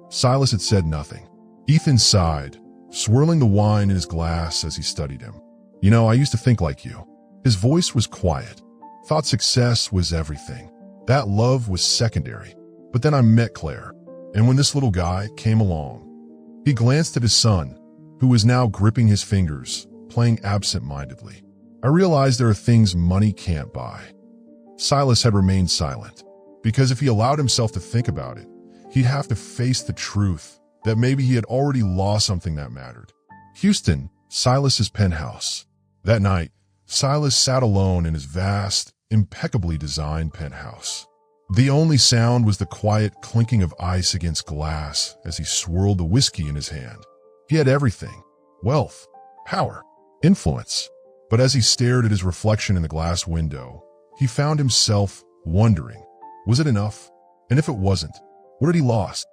Silas had said nothing. Ethan sighed, swirling the wine in his glass as he studied him. "You know, I used to think like you." His voice was quiet. "Thought success was everything. That love was secondary. But then I met Claire, and when this little guy came along..." He glanced at his son, who was now gripping his fingers, playing absent-mindedly. "I realized there are things money can't buy." Silas had remained silent, because if he allowed himself to think about it, he'd have to face the truth that maybe he had already lost something that mattered. Houston, Silas's penthouse. That night, Silas sat alone in his vast, impeccably designed penthouse. The only sound was the quiet clinking of ice against glass as he swirled the whiskey in his hand. He had everything: wealth, power, influence. But as he stared at his reflection in the glass window, he found himself wondering, was it enough? And if it wasn't, what had he lost?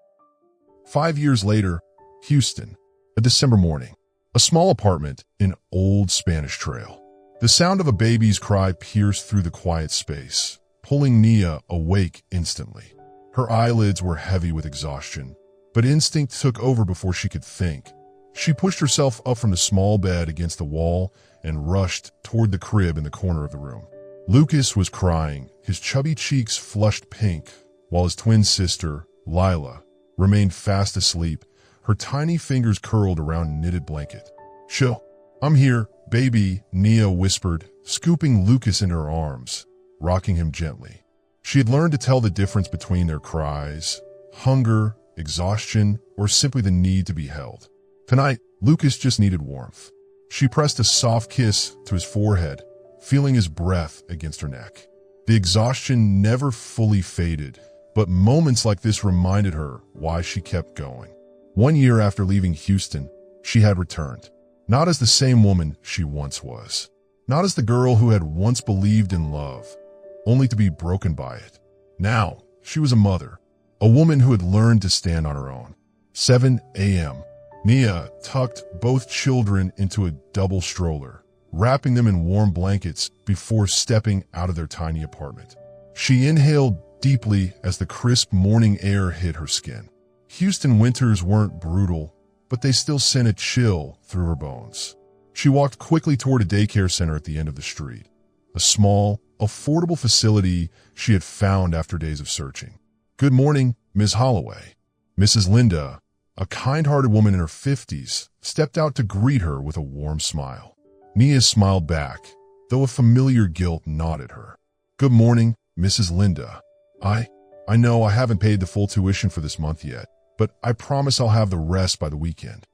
5 years later, Houston, a December morning, a small apartment in Old Spanish Trail. The sound of a baby's cry pierced through the quiet space, pulling Nia awake instantly. Her eyelids were heavy with exhaustion, but instinct took over before she could think. She pushed herself up from the small bed against the wall and rushed toward the crib in the corner of the room. Lucas was crying, his chubby cheeks flushed pink, while his twin sister, Lila, remained fast asleep, her tiny fingers curled around a knitted blanket. "Shh, I'm here, baby," Nia whispered, scooping Lucas into her arms, rocking him gently. She had learned to tell the difference between their cries, hunger, exhaustion, or simply the need to be held. Tonight, Lucas just needed warmth. She pressed a soft kiss to his forehead, feeling his breath against her neck. The exhaustion never fully faded, but moments like this reminded her why she kept going. 1 year after leaving Houston, she had returned, not as the same woman she once was, not as the girl who had once believed in love, only to be broken by it. Now, she was a mother, a woman who had learned to stand on her own. 7 a.m. Nia tucked both children into a double stroller, wrapping them in warm blankets before stepping out of their tiny apartment. She inhaled deeply as the crisp morning air hit her skin. Houston winters weren't brutal, but they still sent a chill through her bones. She walked quickly toward a daycare center at the end of the street, a small, affordable facility she had found after days of searching. "Good morning, Ms. Holloway." Mrs. Linda, a kind-hearted woman in her 50s, stepped out to greet her with a warm smile. Nia smiled back, though a familiar guilt gnawed at her. "Good morning, Mrs. Linda. I know I haven't paid the full tuition for this month yet, but I promise I'll have the rest by the weekend."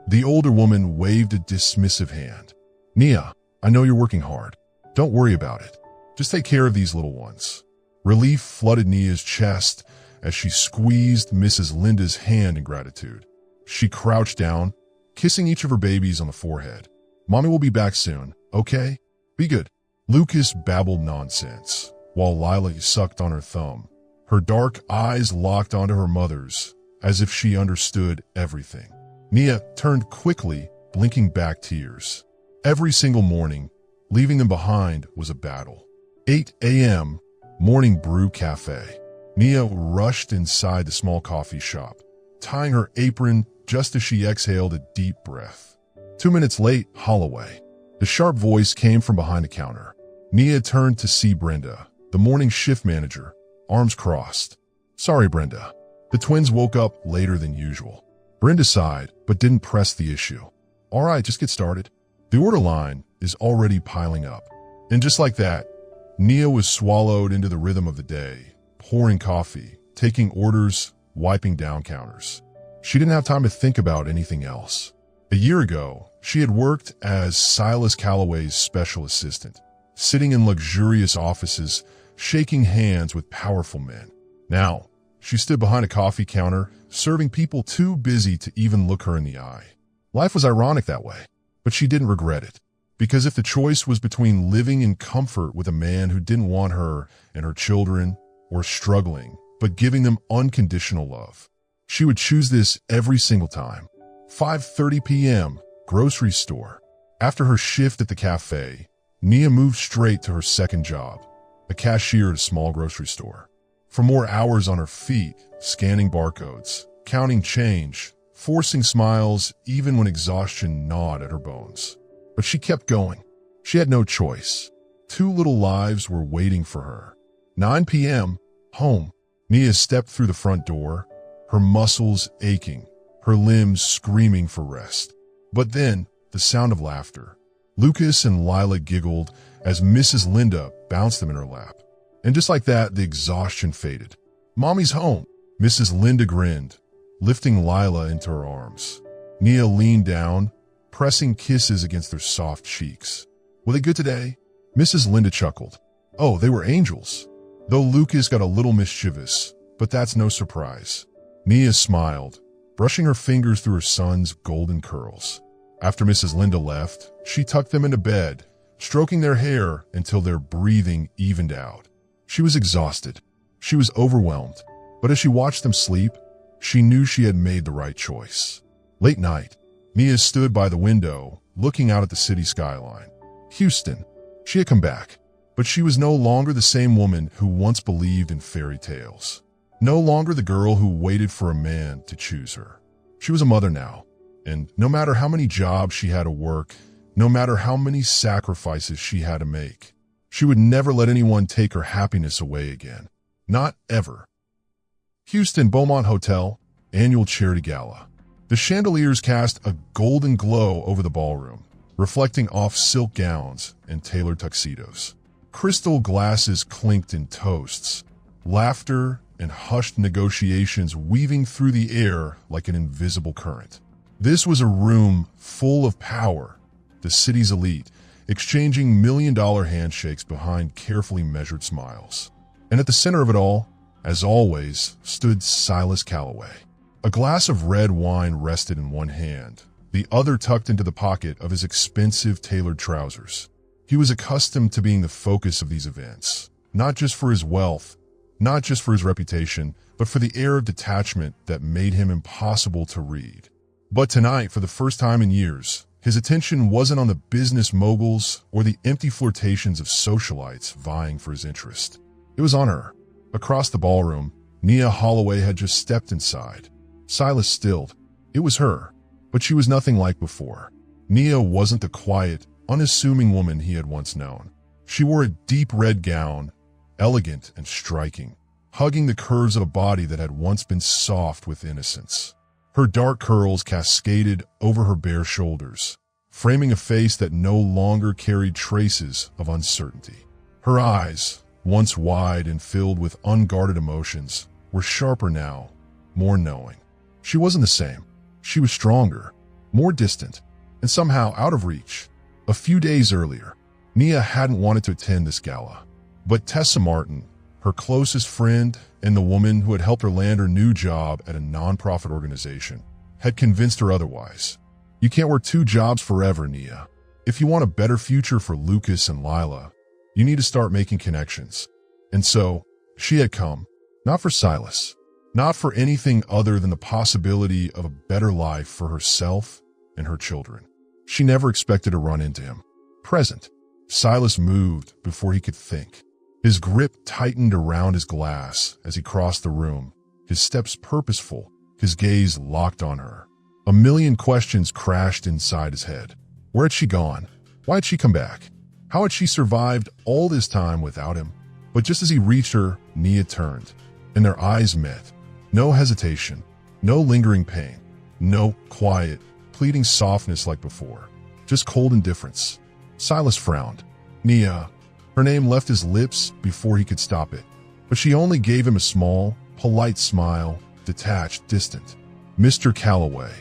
The older woman waved a dismissive hand. "Nia, I know you're working hard. Don't worry about it. Just take care of these little ones." Relief flooded Nia's chest as she squeezed Mrs. Linda's hand in gratitude. She crouched down, kissing each of her babies on the forehead. "Mommy will be back soon, okay? Be good." Lucas babbled nonsense, while Lila sucked on her thumb. Her dark eyes locked onto her mother's, as if she understood everything. Nia turned quickly, blinking back tears. Every single morning, leaving them behind was a battle. 8 a.m., Morning Brew Cafe. Nia rushed inside the small coffee shop, tying her apron just as she exhaled a deep breath. 2 minutes late, Holloway. The sharp voice came from behind the counter. Nia turned to see Brenda, the morning shift manager, arms crossed. "Sorry, Brenda. The twins woke up later than usual." Brenda sighed, but didn't press the issue. "All right, just get started. The order line is already piling up." And just like that, Nia was swallowed into the rhythm of the day, pouring coffee, taking orders, wiping down counters. She didn't have time to think about anything else. A year ago, she had worked as Silas Calloway's special assistant, sitting in luxurious offices, shaking hands with powerful men. Now, she stood behind a coffee counter, serving people too busy to even look her in the eye. Life was ironic that way, but she didn't regret it. Because if the choice was between living in comfort with a man who didn't want her and her children, or struggling, but giving them unconditional love, she would choose this every single time. 5:30 p.m., grocery store. After her shift at the cafe, Nia moved straight to her second job, a cashier at a small grocery store. For more hours on her feet, scanning barcodes, counting change, forcing smiles even when exhaustion gnawed at her bones. But she kept going. She had no choice. 2 little lives were waiting for her. 9 p.m., home. Nia stepped through the front door, her muscles aching, her limbs screaming for rest. But then, the sound of laughter. Lucas and Lila giggled as Mrs. Linda bounced them in her lap. And just like that, the exhaustion faded. "Mommy's home." Mrs. Linda grinned, lifting Lila into her arms. Nia leaned down, pressing kisses against their soft cheeks. "Were they good today?" Mrs. Linda chuckled. "Oh, they were angels." Though Lucas got a little mischievous, but that's no surprise. Nia smiled, brushing her fingers through her son's golden curls. After Mrs. Linda left, she tucked them into bed, stroking their hair until their breathing evened out. She was exhausted. She was overwhelmed. But as she watched them sleep, she knew she had made the right choice. Late night, Nia stood by the window, looking out at the city skyline. Houston. She had come back, but she was no longer the same woman who once believed in fairy tales. No longer the girl who waited for a man to choose her. She was a mother now, and no matter how many jobs she had to work, no matter how many sacrifices she had to make, she would never let anyone take her happiness away again. Not ever. Houston Beaumont Hotel, Annual Charity Gala. The chandeliers cast a golden glow over the ballroom, reflecting off silk gowns and tailored tuxedos. Crystal glasses clinked in toasts, laughter and hushed negotiations weaving through the air like an invisible current. This was a room full of power, the city's elite, exchanging million-dollar handshakes behind carefully measured smiles. And at the center of it all, as always, stood Silas Calloway. A glass of red wine rested in one hand, the other tucked into the pocket of his expensive tailored trousers. He was accustomed to being the focus of these events, not just for his wealth, not just for his reputation, but for the air of detachment that made him impossible to read. But tonight, for the first time in years, his attention wasn't on the business moguls or the empty flirtations of socialites vying for his interest. It was on her. Across the ballroom, Nia Holloway had just stepped inside. Silas stilled. It was her, but she was nothing like before. Nia wasn't the quiet, unassuming woman he had once known. She wore a deep red gown, elegant and striking, hugging the curves of a body that had once been soft with innocence. Her dark curls cascaded over her bare shoulders, framing a face that no longer carried traces of uncertainty. Her eyes, once wide and filled with unguarded emotions, were sharper now, more knowing. She wasn't the same. She was stronger, more distant, and somehow out of reach. A few days earlier, Nia hadn't wanted to attend this gala, but Tessa Martin, her closest friend and the woman who had helped her land her new job at a nonprofit organization, had convinced her otherwise. You can't work two jobs forever, Nia. If you want a better future for Lucas and Lila, you need to start making connections. And so, she had come, not for Silas, not for anything other than the possibility of a better life for herself and her children. She never expected to run into him. Present, Silas moved before he could think. His grip tightened around his glass as he crossed the room, his steps purposeful, his gaze locked on her. A million questions crashed inside his head. Where had she gone? Why had she come back? How had she survived all this time without him? But just as he reached her, Nia turned, and their eyes met. No hesitation, no lingering pain, no quiet, pleading softness like before, just cold indifference. Silas frowned. Nia. Her name left his lips before he could stop it, but she only gave him a small, polite smile, detached, distant. Mr. Calloway.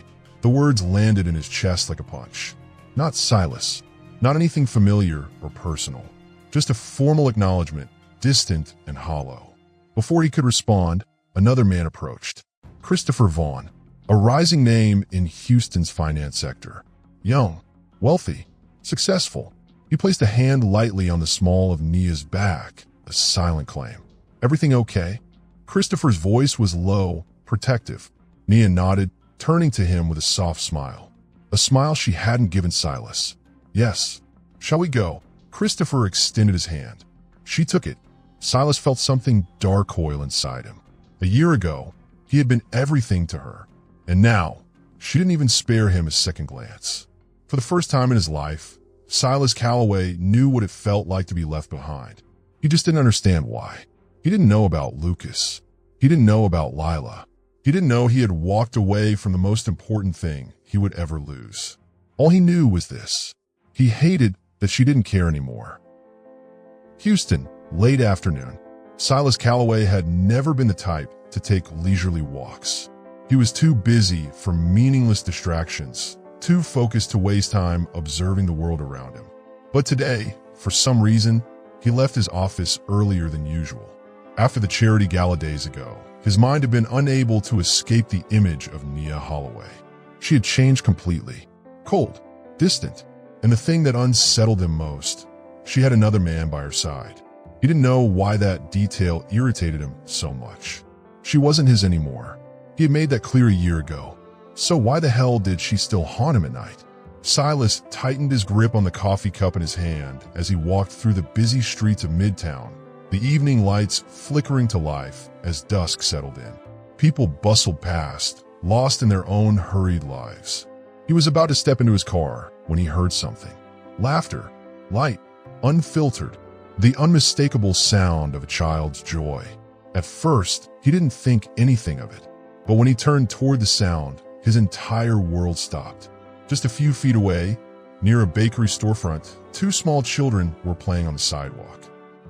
The words landed in his chest like a punch. Not Silas, not anything familiar or personal, just a formal acknowledgement, distant and hollow. Before he could respond, another man approached. Christopher Vaughn, a rising name in Houston's finance sector. Young, wealthy, successful. He placed a hand lightly on the small of Nia's back, a silent claim. Everything okay? Christopher's voice was low, protective. Nia nodded, turning to him with a soft smile. A smile she hadn't given Silas. Yes. Shall we go? Christopher extended his hand. She took it. Silas felt something dark coil inside him. A year ago, he had been everything to her. And now, she didn't even spare him a second glance. For the first time in his life, Silas Calloway knew what it felt like to be left behind. He just didn't understand why. He didn't know about Lucas. He didn't know about Lila. He didn't know he had walked away from the most important thing he would ever lose. All he knew was this. He hated that she didn't care anymore. Houston, late afternoon. Silas Calloway had never been the type to take leisurely walks. He was too busy for meaningless distractions, too focused to waste time observing the world around him. But today, for some reason, he left his office earlier than usual. After the charity gala days ago, his mind had been unable to escape the image of Nia Holloway. She had changed completely. Cold, distant, and the thing that unsettled him most, she had another man by her side. He didn't know why that detail irritated him so much. She wasn't his anymore. He had made that clear a year ago. So why the hell did she still haunt him at night? Silas tightened his grip on the coffee cup in his hand as he walked through the busy streets of Midtown, the evening lights flickering to life as dusk settled in. People bustled past, lost in their own hurried lives. He was about to step into his car when he heard something. Laughter, light, unfiltered, the unmistakable sound of a child's joy. At first, he didn't think anything of it, but when he turned toward the sound, his entire world stopped. Just a few feet away, near a bakery storefront, two small children were playing on the sidewalk.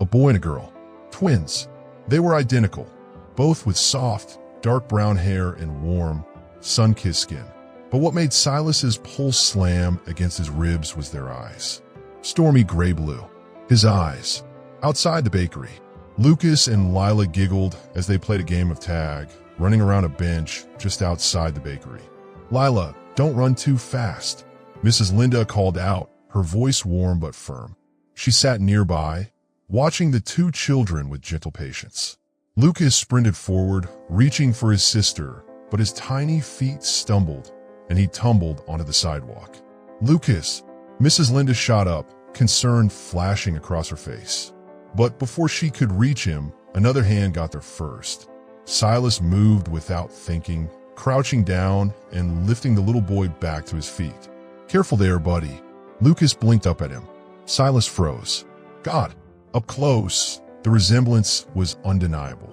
A boy and a girl, twins. They were identical, both with soft, dark brown hair and warm, sun-kissed skin. But what made Silas's pulse slam against his ribs was their eyes. Stormy gray-blue. His eyes. Outside the bakery, Lucas and Lila giggled as they played a game of tag, running around a bench just outside the bakery. Lila, don't run too fast, Mrs. Linda called out, her voice warm but firm. She sat nearby, watching the two children with gentle patience. Lucas sprinted forward, reaching for his sister, but his tiny feet stumbled, and he tumbled onto the sidewalk. Lucas, Mrs. Linda shot up, concern flashing across her face. But before she could reach him, another hand got there first. Silas moved without thinking, crouching down and lifting the little boy back to his feet. Careful there, buddy. Lucas blinked up at him. Silas froze. God, up close, the resemblance was undeniable.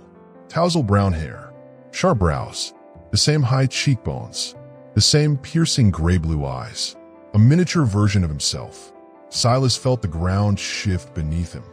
Tousle brown hair, sharp brows, the same high cheekbones, the same piercing gray-blue eyes. a miniature version of himself. Silas felt the ground shift beneath him.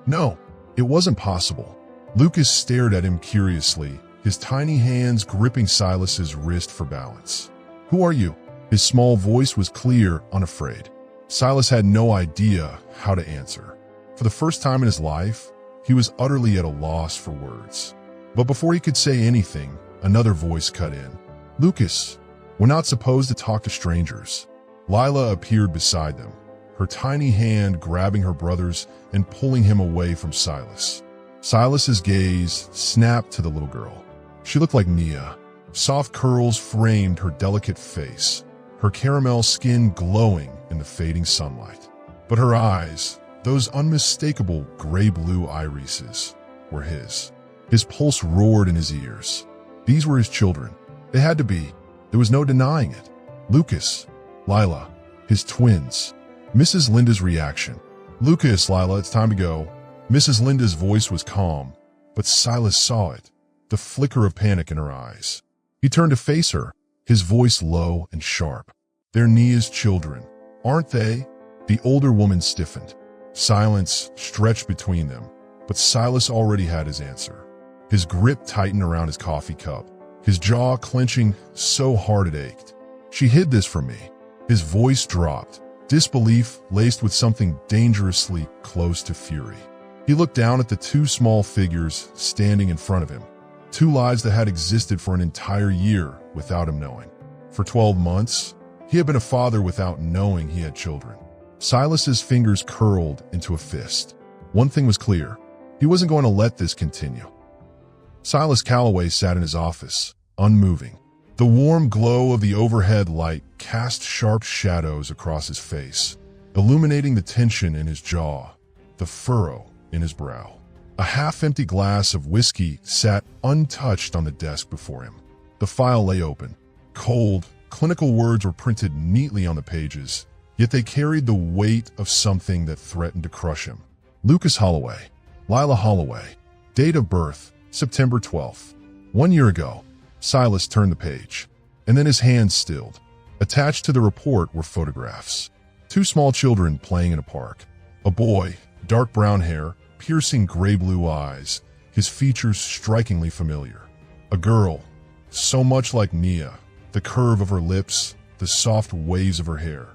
No, it wasn't possible. Lucas stared at him curiously, his tiny hands gripping Silas's wrist for balance. "Who are you?" His small voice was clear, unafraid. Silas had no idea how to answer. For the first time in his life, he was utterly at a loss for words. But before he could say anything, another voice cut in. "Lucas, we're not supposed to talk to strangers." Lila appeared beside them, her tiny hand grabbing her brother's and pulling him away from Silas. Silas's gaze snapped to the little girl. She looked like Nia. Soft curls framed her delicate face, her caramel skin glowing in the fading sunlight. But her eyes, those unmistakable gray-blue irises, were his. His pulse roared in his ears. These were his children. They had to be. There was no denying it. Lucas, Lila, his twins. Mrs. Linda's reaction. "Lucas, Lila, it's time to go." Mrs. Linda's voice was calm, but Silas saw it, the flicker of panic in her eyes. He turned to face her, his voice low and sharp. "They're Nia's children, aren't they?" The older woman stiffened. Silence stretched between them, but Silas already had his answer. His grip tightened around his coffee cup, his jaw clenching so hard it ached. "She hid this from me." His voice dropped, disbelief laced with something dangerously close to fury. He looked down at the two small figures standing in front of him, two lives that had existed for an entire year without him knowing. For 12 months, he had been a father without knowing he had children. Silas's fingers curled into a fist. One thing was clear. He wasn't going to let this continue. Silas Calloway sat in his office, unmoving. The warm glow of the overhead light cast sharp shadows across his face, illuminating the tension in his jaw, the furrow in his brow. A half-empty glass of whiskey sat untouched on the desk before him. The file lay open. Cold, clinical words were printed neatly on the pages, yet they carried the weight of something that threatened to crush him. Lucas Holloway, Lila Holloway, date of birth, September 12th. 1 year ago. Silas turned the page, and then his hands stilled. Attached to the report were photographs. Two small children playing in a park. A boy, dark brown hair, piercing gray-blue eyes, his features strikingly familiar. A girl, so much like Nia, the curve of her lips, the soft waves of her hair.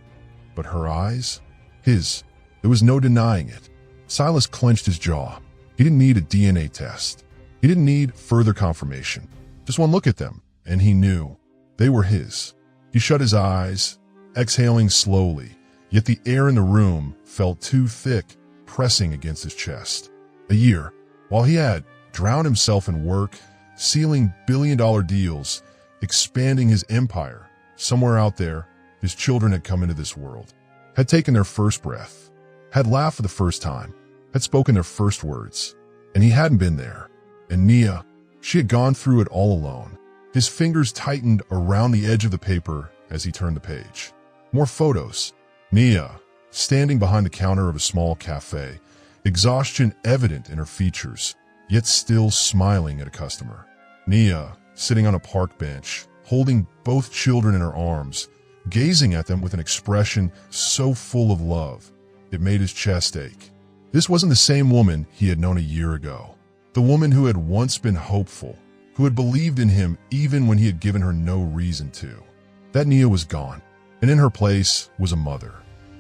But her eyes? His. There was no denying it. Silas clenched his jaw. He didn't need a DNA test. He didn't need further confirmation. Just one look at them, and he knew. They were his. He shut his eyes, exhaling slowly, yet the air in the room felt too thick, pressing against his chest. A year, while he had drowned himself in work, sealing billion-dollar deals, expanding his empire, somewhere out there, his children had come into this world, had taken their first breath, had laughed for the first time, had spoken their first words, and he hadn't been there. And Nia, she had gone through it all alone. His fingers tightened around the edge of the paper as he turned the page. More photos. Nia, standing behind the counter of a small cafe, exhaustion evident in her features, yet still smiling at a customer. Nia, sitting on a park bench, holding both children in her arms, gazing at them with an expression so full of love, it made his chest ache. This wasn't the same woman he had known a year ago. The woman who had once been hopeful, who had believed in him even when he had given her no reason to. That Nia was gone, and in her place was a mother.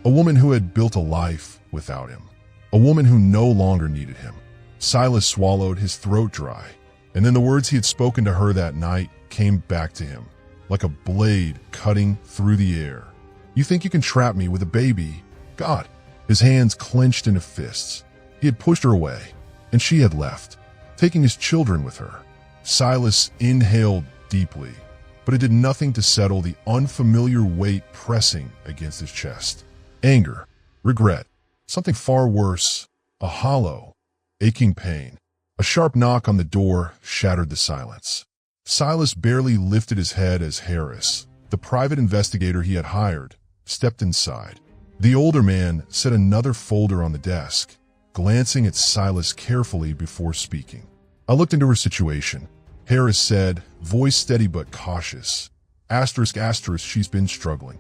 A woman who had built a life without him. A woman who no longer needed him. Silas swallowed, his throat dry, and then the words he had spoken to her that night came back to him, like a blade cutting through the air. "You think you can trap me with a baby? God." His hands clenched into fists. He had pushed her away, and she had left, taking his children with her. Silas inhaled deeply, but it did nothing to settle the unfamiliar weight pressing against his chest. Anger, regret, something far worse, a hollow, aching pain. A sharp knock on the door shattered the silence. Silas barely lifted his head as Harris, the private investigator he had hired, stepped inside. The older man set another folder on the desk, glancing at Silas carefully before speaking. "I looked into her situation," Harris said, voice steady but cautious. Asterisk, she's been struggling.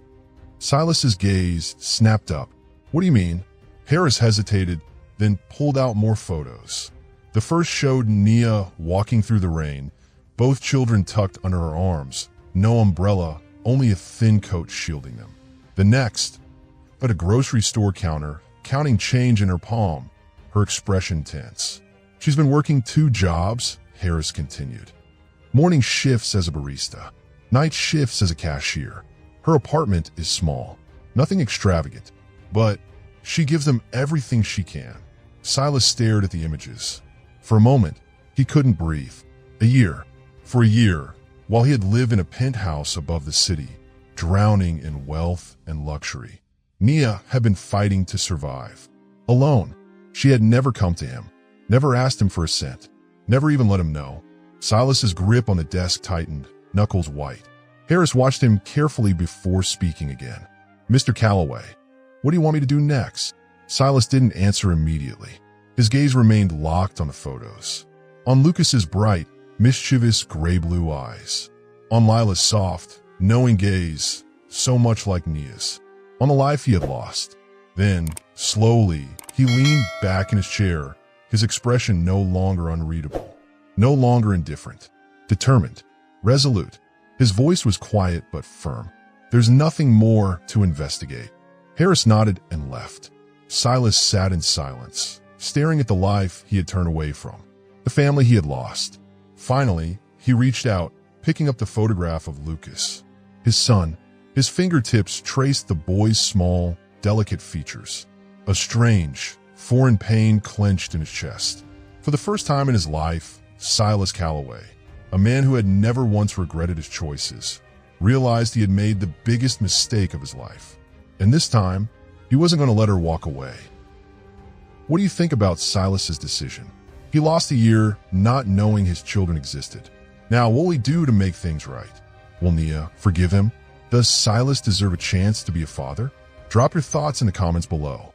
Silas's gaze snapped up. What do you mean? Harris hesitated, then pulled out more photos. The first showed Nia walking through the rain, both children tucked under her arms, no umbrella, only a thin coat shielding them. The next, at a grocery store counter, counting change in her palm, her expression tense. She's been working 2 jobs, Harris continued. Morning shifts as a barista, night shifts as a cashier. Her apartment is small, nothing extravagant, but she gives them everything she can. Silas stared at the images. For a moment, he couldn't breathe. For a year, while he had lived in a penthouse above the city, drowning in wealth and luxury, Nia had been fighting to survive. Alone, she had never come to him, never asked him for a cent, never even let him know. Silas's grip on the desk tightened, knuckles white. Harris watched him carefully before speaking again. Mr. Calloway, what do you want me to do next? Silas didn't answer immediately. His gaze remained locked on the photos. On Lucas's bright, mischievous gray-blue eyes. On Lila's soft, knowing gaze, so much like Nia's. On the life he had lost. Then, slowly, he leaned back in his chair, his expression no longer unreadable, no longer indifferent, determined, resolute. His voice was quiet but firm. There's nothing more to investigate. Harris nodded and left. Silas sat in silence, staring at the life he had turned away from, the family he had lost. Finally, he reached out, picking up the photograph of Lucas. His son, his fingertips traced the boy's small, delicate features. A strange, foreign pain clenched in his chest. For the first time in his life, Silas Calloway, a man who had never once regretted his choices, realized he had made the biggest mistake of his life. And this time, he wasn't going to let her walk away. What do you think about Silas's decision? He lost a year not knowing his children existed. Now, what will he do to make things right? Will Nia forgive him? Does Silas deserve a chance to be a father? Drop your thoughts in the comments below.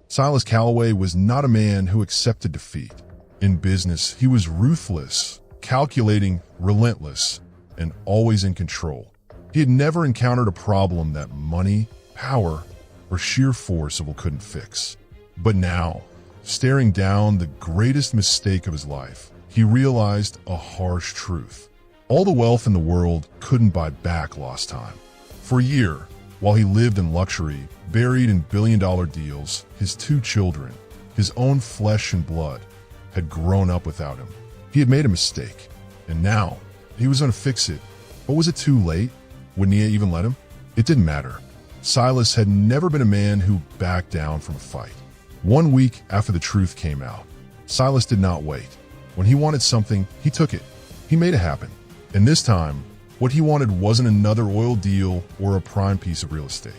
Silas Calloway was not a man who accepted defeat. In business, he was ruthless, calculating, relentless, and always in control. He had never encountered a problem that money, power, or sheer force couldn't fix. But now, staring down the greatest mistake of his life, he realized a harsh truth. All the wealth in the world couldn't buy back lost time. For a year, while he lived in luxury, buried in billion-dollar deals, his 2 children, his own flesh and blood, had grown up without him. He had made a mistake, and now he was going to fix it. But was it too late? Would Nia even let him? It didn't matter. Silas had never been a man who backed down from a fight. 1 week after the truth came out, Silas did not wait. When he wanted something, he took it. He made it happen. And this time, what he wanted wasn't another oil deal or a prime piece of real estate.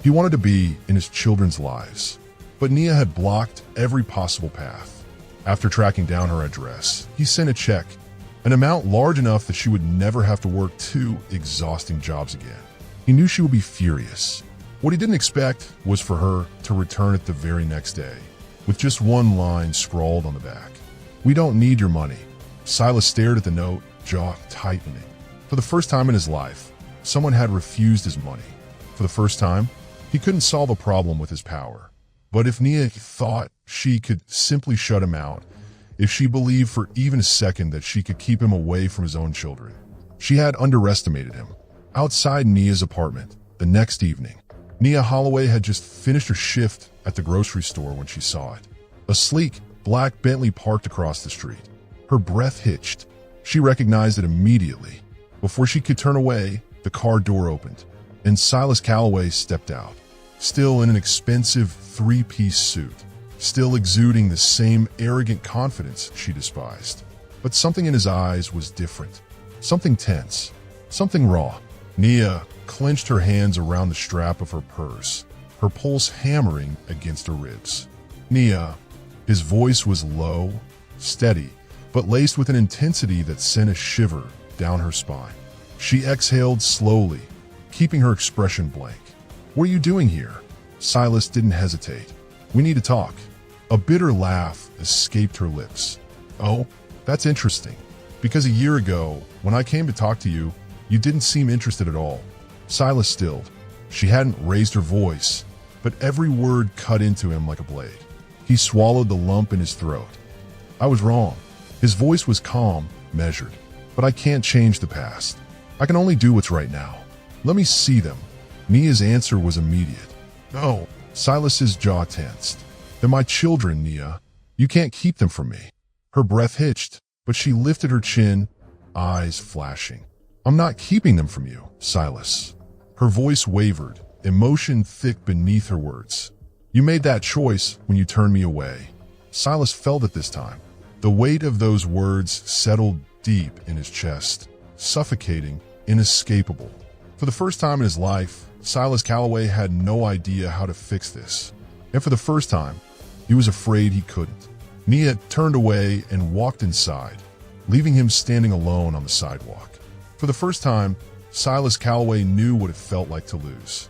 He wanted to be in his children's lives. But Nia had blocked every possible path. After tracking down her address, he sent a check, an amount large enough that she would never have to work 2 exhausting jobs again. He knew she would be furious. What he didn't expect was for her to return it the very next day, with just one line scrawled on the back. "We don't need your money." Silas stared at the note, jaw tightening. For the first time in his life, someone had refused his money. For the first time, he couldn't solve a problem with his power. But if Nia thought she could simply shut him out, if she believed for even a second that she could keep him away from his own children, she had underestimated him. Outside Nia's apartment, the next evening, Nia Holloway had just finished her shift at the grocery store when she saw it. A sleek, black Bentley parked across the street. Her breath hitched. She recognized it immediately. Before she could turn away, the car door opened, and Silas Calloway stepped out, still in an expensive 3-piece suit, still exuding the same arrogant confidence she despised. But something in his eyes was different, something tense, something raw. Nia clenched her hands around the strap of her purse, her pulse hammering against her ribs. "Nia," his voice was low, steady, but laced with an intensity that sent a shiver down her spine. She exhaled slowly, keeping her expression blank. "What are you doing here?" Silas didn't hesitate. "We need to talk." A bitter laugh escaped her lips. "Oh, that's interesting. Because a year ago, when I came to talk to you, you didn't seem interested at all." Silas stilled. She hadn't raised her voice, but every word cut into him like a blade. He swallowed the lump in his throat. "I was wrong." His voice was calm, measured. "But I can't change the past. I can only do what's right now. Let me see them." Nia's answer was immediate. "No." Silas's jaw tensed. "They're my children, Nia. You can't keep them from me." Her breath hitched, but she lifted her chin, eyes flashing. "I'm not keeping them from you, Silas." Her voice wavered, emotion thick beneath her words. "You made that choice when you turned me away." Silas felt it this time. The weight of those words settled deep in his chest, suffocating, inescapable. For the first time in his life, Silas Calloway had no idea how to fix this. And for the first time, he was afraid he couldn't. Nia turned away and walked inside, leaving him standing alone on the sidewalk. For the first time, Silas Calloway knew what it felt like to lose.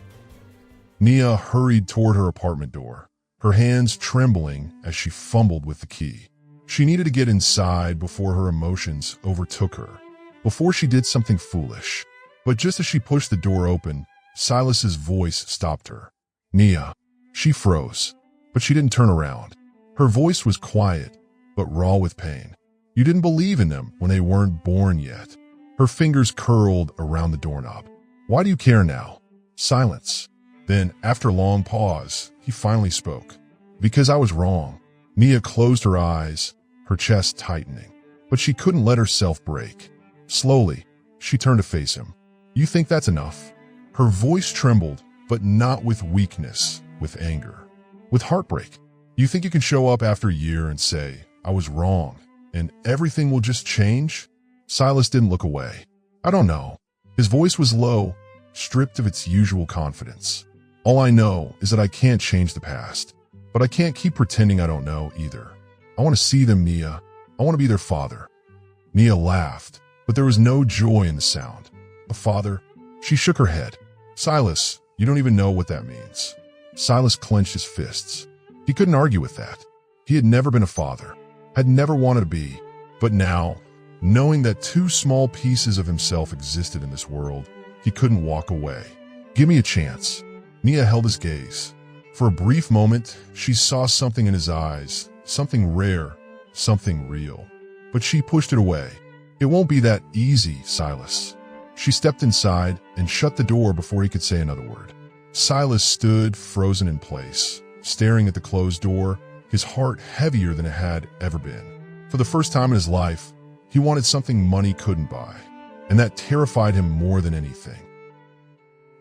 Nia hurried toward her apartment door, her hands trembling as she fumbled with the key. She needed to get inside before her emotions overtook her, before she did something foolish. But just as she pushed the door open, Silas's voice stopped her. "Nia." She froze, but she didn't turn around. Her voice was quiet, but raw with pain. "You didn't believe in them when they weren't born yet." Her fingers curled around the doorknob. "Why do you care now?" Silence. Then, after a long pause, he finally spoke. "Because I was wrong." Nia closed her eyes, her chest tightening. But she couldn't let herself break. Slowly, she turned to face him. "You think that's enough?" Her voice trembled, but not with weakness, with anger, with heartbreak. "You think you can show up after a year and say, 'I was wrong,' and everything will just change?" Silas didn't look away. "I don't know." His voice was low, stripped of its usual confidence. "All I know is that I can't change the past. But I can't keep pretending I don't know either. I want to see them, Nia. I want to be their father." Nia laughed, but there was no joy in the sound. "A father?" She shook her head. "Silas, you don't even know what that means." Silas clenched his fists. He couldn't argue with that. He had never been a father, had never wanted to be. But now, knowing that two small pieces of himself existed in this world, he couldn't walk away. "Give me a chance." Nia held his gaze. For a brief moment, she saw something in his eyes, something rare, something real. But she pushed it away. "It won't be that easy, Silas." She stepped inside and shut the door before he could say another word. Silas stood frozen in place, staring at the closed door, his heart heavier than it had ever been. For the first time in his life, he wanted something money couldn't buy, and that terrified him more than anything.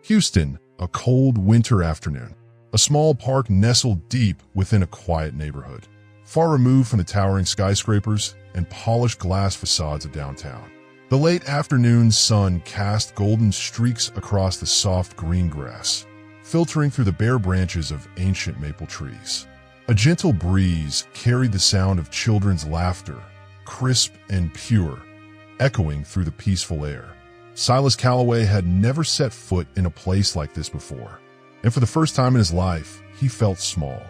Houston, a cold winter afternoon. A small park nestled deep within a quiet neighborhood, far removed from the towering skyscrapers and polished glass facades of downtown. The late afternoon sun cast golden streaks across the soft green grass, filtering through the bare branches of ancient maple trees. A gentle breeze carried the sound of children's laughter, crisp and pure, echoing through the peaceful air. Silas Calloway had never set foot in a place like this before. And for the first time in his life, he felt small.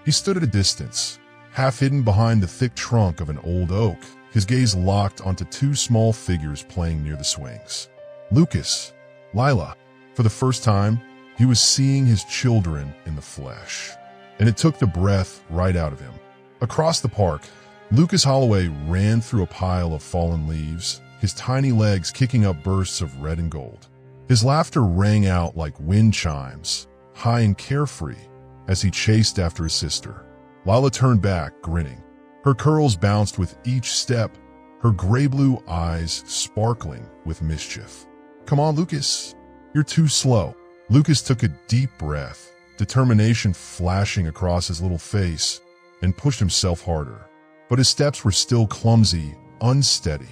He stood at a distance, half hidden behind the thick trunk of an old oak, his gaze locked onto two small figures playing near the swings. Lucas, Lila. For the first time, he was seeing his children in the flesh, and it took the breath right out of him. Across the park, Lucas Holloway ran through a pile of fallen leaves, his tiny legs kicking up bursts of red and gold. His laughter rang out like wind chimes, high and carefree, as he chased after his sister. Lila turned back, grinning. Her curls bounced with each step, her gray-blue eyes sparkling with mischief. "Come on, Lucas. You're too slow." Lucas took a deep breath, determination flashing across his little face, and pushed himself harder. But his steps were still clumsy, unsteady.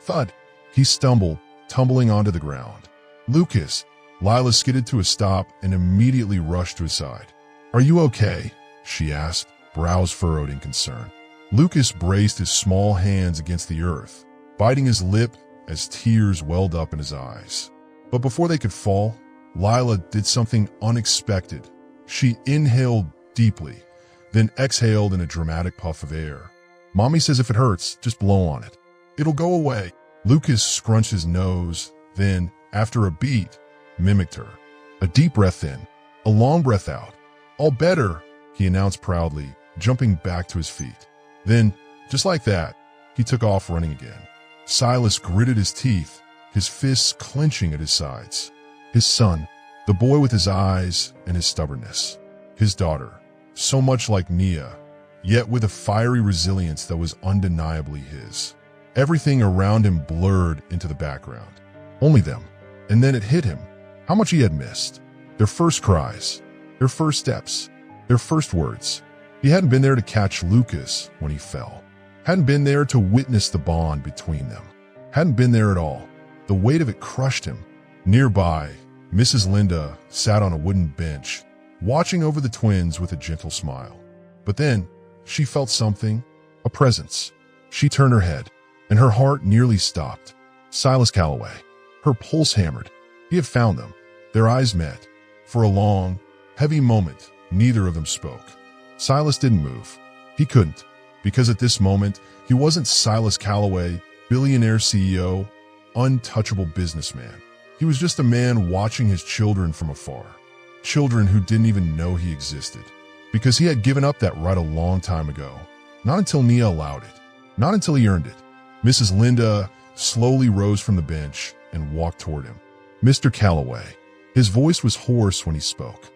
Thud! He stumbled, tumbling onto the ground. "Lucas!" Lila skidded to a stop and immediately rushed to his side. "Are you okay?" she asked, brows furrowed in concern. Lucas braced his small hands against the earth, biting his lip as tears welled up in his eyes. But before they could fall, Lila did something unexpected. She inhaled deeply, then exhaled in a dramatic puff of air. "Mommy says if it hurts, just blow on it. It'll go away." Lucas scrunched his nose, then, after a beat, mimicked her. A deep breath in, a long breath out. All better, he announced proudly, jumping back to his feet. Then, just like that, he took off running again. Silas gritted his teeth, his fists clenching at his sides. His son, the boy with his eyes and his stubbornness. His daughter, so much like Nia, yet with a fiery resilience that was undeniably his. Everything around him blurred into the background. Only them. And then it hit him, how much he had missed. Their first cries, their first steps, their first words. He hadn't been there to catch Lucas when he fell. Hadn't been there to witness the bond between them. Hadn't been there at all. The weight of it crushed him. Nearby, Mrs. Linda sat on a wooden bench, watching over the twins with a gentle smile. But then, she felt something, a presence. She turned her head, and her heart nearly stopped. Silas Calloway. Her pulse hammered. He had found them. Their eyes met. For a long, heavy moment, neither of them spoke. Silas didn't move. He couldn't, because at this moment, he wasn't Silas Calloway, billionaire CEO, untouchable businessman. He was just a man watching his children from afar. Children who didn't even know he existed. Because he had given up that right a long time ago. Not until Nia allowed it. Not until he earned it. Mrs. Linda slowly rose from the bench and walked toward him. Mr. Calloway. His voice was hoarse when he spoke.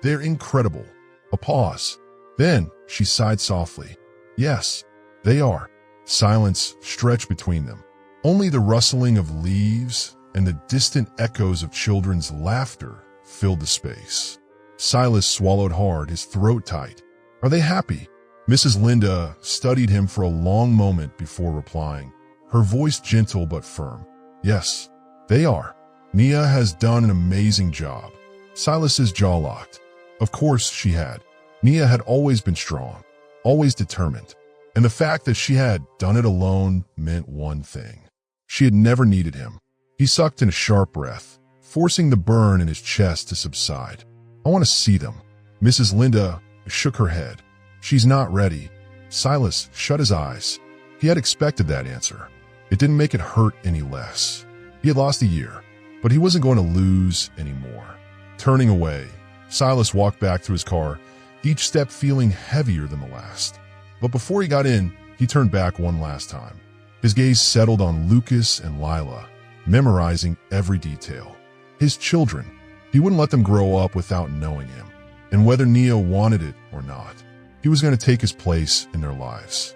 They're incredible. A pause. Then she sighed softly. Yes, they are. Silence stretched between them. Only the rustling of leaves and the distant echoes of children's laughter filled the space. Silas swallowed hard, his throat tight. Are they happy? Mrs. Linda studied him for a long moment before replying, her voice gentle but firm. Yes, they are. Nia has done an amazing job. Silas's jaw locked. Of course she had. Nia had always been strong, always determined. And the fact that she had done it alone meant one thing. She had never needed him. He sucked in a sharp breath, forcing the burn in his chest to subside. I want to see them. Mrs. Linda shook her head. She's not ready. Silas shut his eyes. He had expected that answer. It didn't make it hurt any less. He had lost a year, but he wasn't going to lose anymore. Turning away, Silas walked back to his car, each step feeling heavier than the last. But before he got in, he turned back one last time. His gaze settled on Lucas and Lila, memorizing every detail. His children. He wouldn't let them grow up without knowing him. And whether Nia wanted it or not, he was going to take his place in their lives.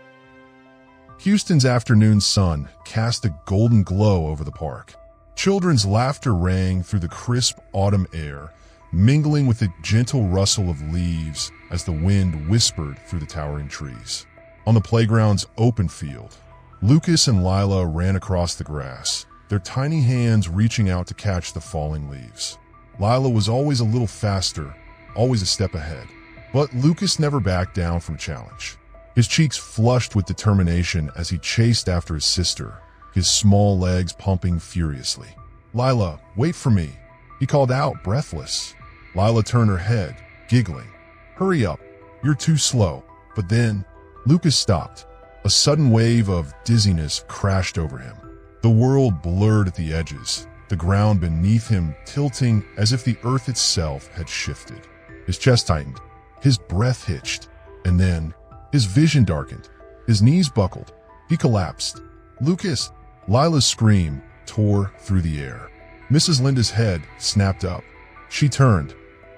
Houston's afternoon sun cast a golden glow over the park. Children's laughter rang through the crisp autumn air, mingling with the gentle rustle of leaves as the wind whispered through the towering trees. On the playground's open field, Lucas and Lila ran across the grass, their tiny hands reaching out to catch the falling leaves. Lila was always a little faster, always a step ahead, but Lucas never backed down from a challenge. His cheeks flushed with determination as he chased after his sister, his small legs pumping furiously. Lila, wait for me, he called out, breathless. Lila turned her head, giggling. Hurry up, you're too slow. But then, Lucas stopped. A sudden wave of dizziness crashed over him. The world blurred at the edges, the ground beneath him tilting as if the earth itself had shifted. His chest tightened, his breath hitched, and then his vision darkened. His knees buckled. He collapsed. Lucas! Lila's scream tore through the air. Mrs. Linda's head snapped up. She turned,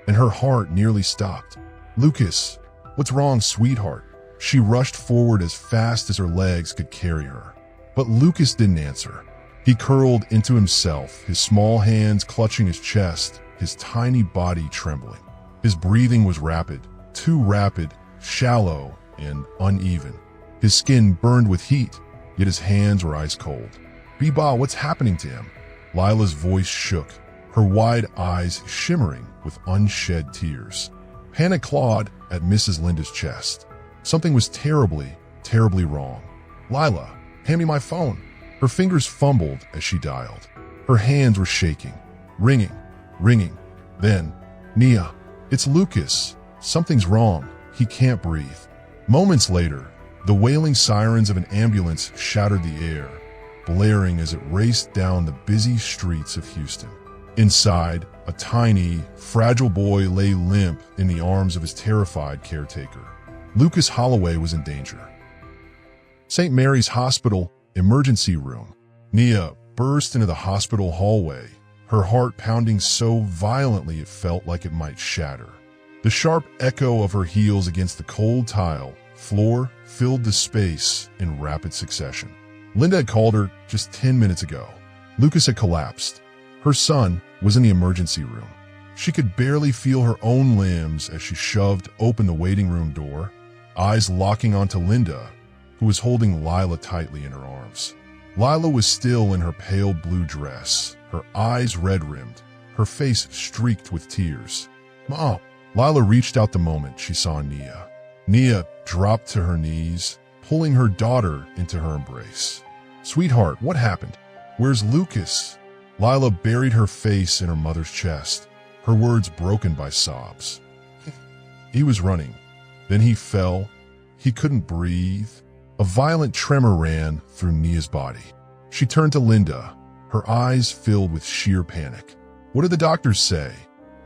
and her heart nearly stopped. Lucas, what's wrong, sweetheart? She rushed forward as fast as her legs could carry her. But Lucas didn't answer. He curled into himself, his small hands clutching his chest, his tiny body trembling. His breathing was rapid, too rapid, shallow, and uneven. His skin burned with heat, yet his hands were ice cold. Biba, what's happening to him? Lila's voice shook, her wide eyes shimmering with unshed tears. Panic clawed at Mrs. Linda's chest. Something was terribly, terribly wrong. Lila, hand me my phone. Her fingers fumbled as she dialed. Her hands were shaking, ringing, ringing. Then, Nia, it's Lucas. Something's wrong. He can't breathe. Moments later, the wailing sirens of an ambulance shattered the air. blaring as it raced down the busy streets of Houston. Inside, a tiny, fragile boy lay limp in the arms of his terrified caretaker. Lucas Holloway was in danger. St. Mary's Hospital emergency room. Nia burst into the hospital hallway, her heart pounding so violently it felt like it might shatter. The sharp echo of her heels against the cold tile floor filled the space in rapid succession. Linda had called her just 10 minutes ago. Lucas had collapsed. Her son was in the emergency room. She could barely feel her own limbs as she shoved open the waiting room door, eyes locking onto Linda, who was holding Lila tightly in her arms. Lila was still in her pale blue dress, her eyes red-rimmed, her face streaked with tears. "Mom!" Lila reached out the moment she saw Nia. Nia dropped to her knees, pulling her daughter into her embrace. "Sweetheart, what happened? Where's Lucas?" Lila buried her face in her mother's chest, her words broken by sobs. "He was running. Then he fell. He couldn't breathe." A violent tremor ran through Nia's body. She turned to Linda, her eyes filled with sheer panic. "What did the doctors say?"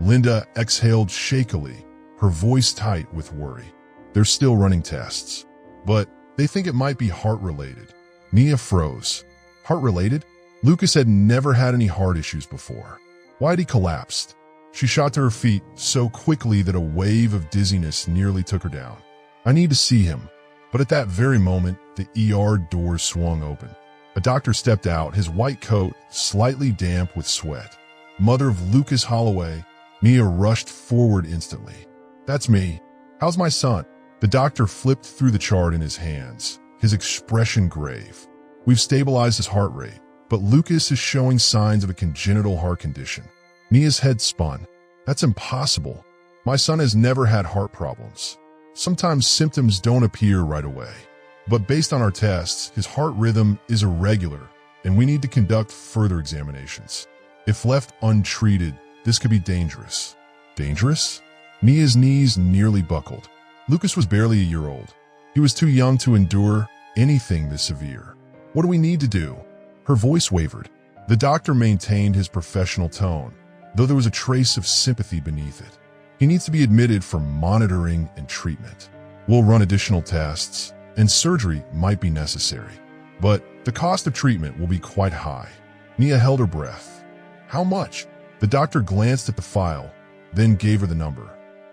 Linda exhaled shakily, her voice tight with worry. "They're still running tests, but they think it might be heart-related." Nia froze. Heart-related? Lucas had never had any heart issues before. Why had he collapsed? She shot to her feet so quickly that a wave of dizziness nearly took her down. "I need to see him." But at that very moment, the ER doors swung open. A doctor stepped out, his white coat slightly damp with sweat. Mother of Lucas Holloway. Nia rushed forward instantly. "That's me. How's my son?" The doctor flipped through the chart in his hands, his expression grave. "We've stabilized his heart rate, but Lucas is showing signs of a congenital heart condition." Nia's head spun. "That's impossible. My son has never had heart problems. Sometimes symptoms don't appear right away. But based on our tests, his heart rhythm is irregular, and we need to conduct further examinations. If left untreated, this could be dangerous." "Dangerous?" Nia's knees nearly buckled. Lucas was barely a year old. He was too young to endure anything this severe. "What do we need to do?" Her voice wavered. The doctor maintained his professional tone, though there was a trace of sympathy beneath it. "He needs to be admitted for monitoring and treatment. We'll run additional tests, and surgery might be necessary. But the cost of treatment will be quite high." Nia held her breath. "How much?" The doctor glanced at the file, then gave her the number.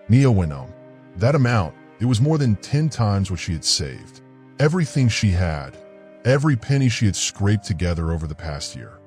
Nia went numb. That amount, it was more than 10 times what she had saved. Everything she had, every penny she had scraped together over the past year,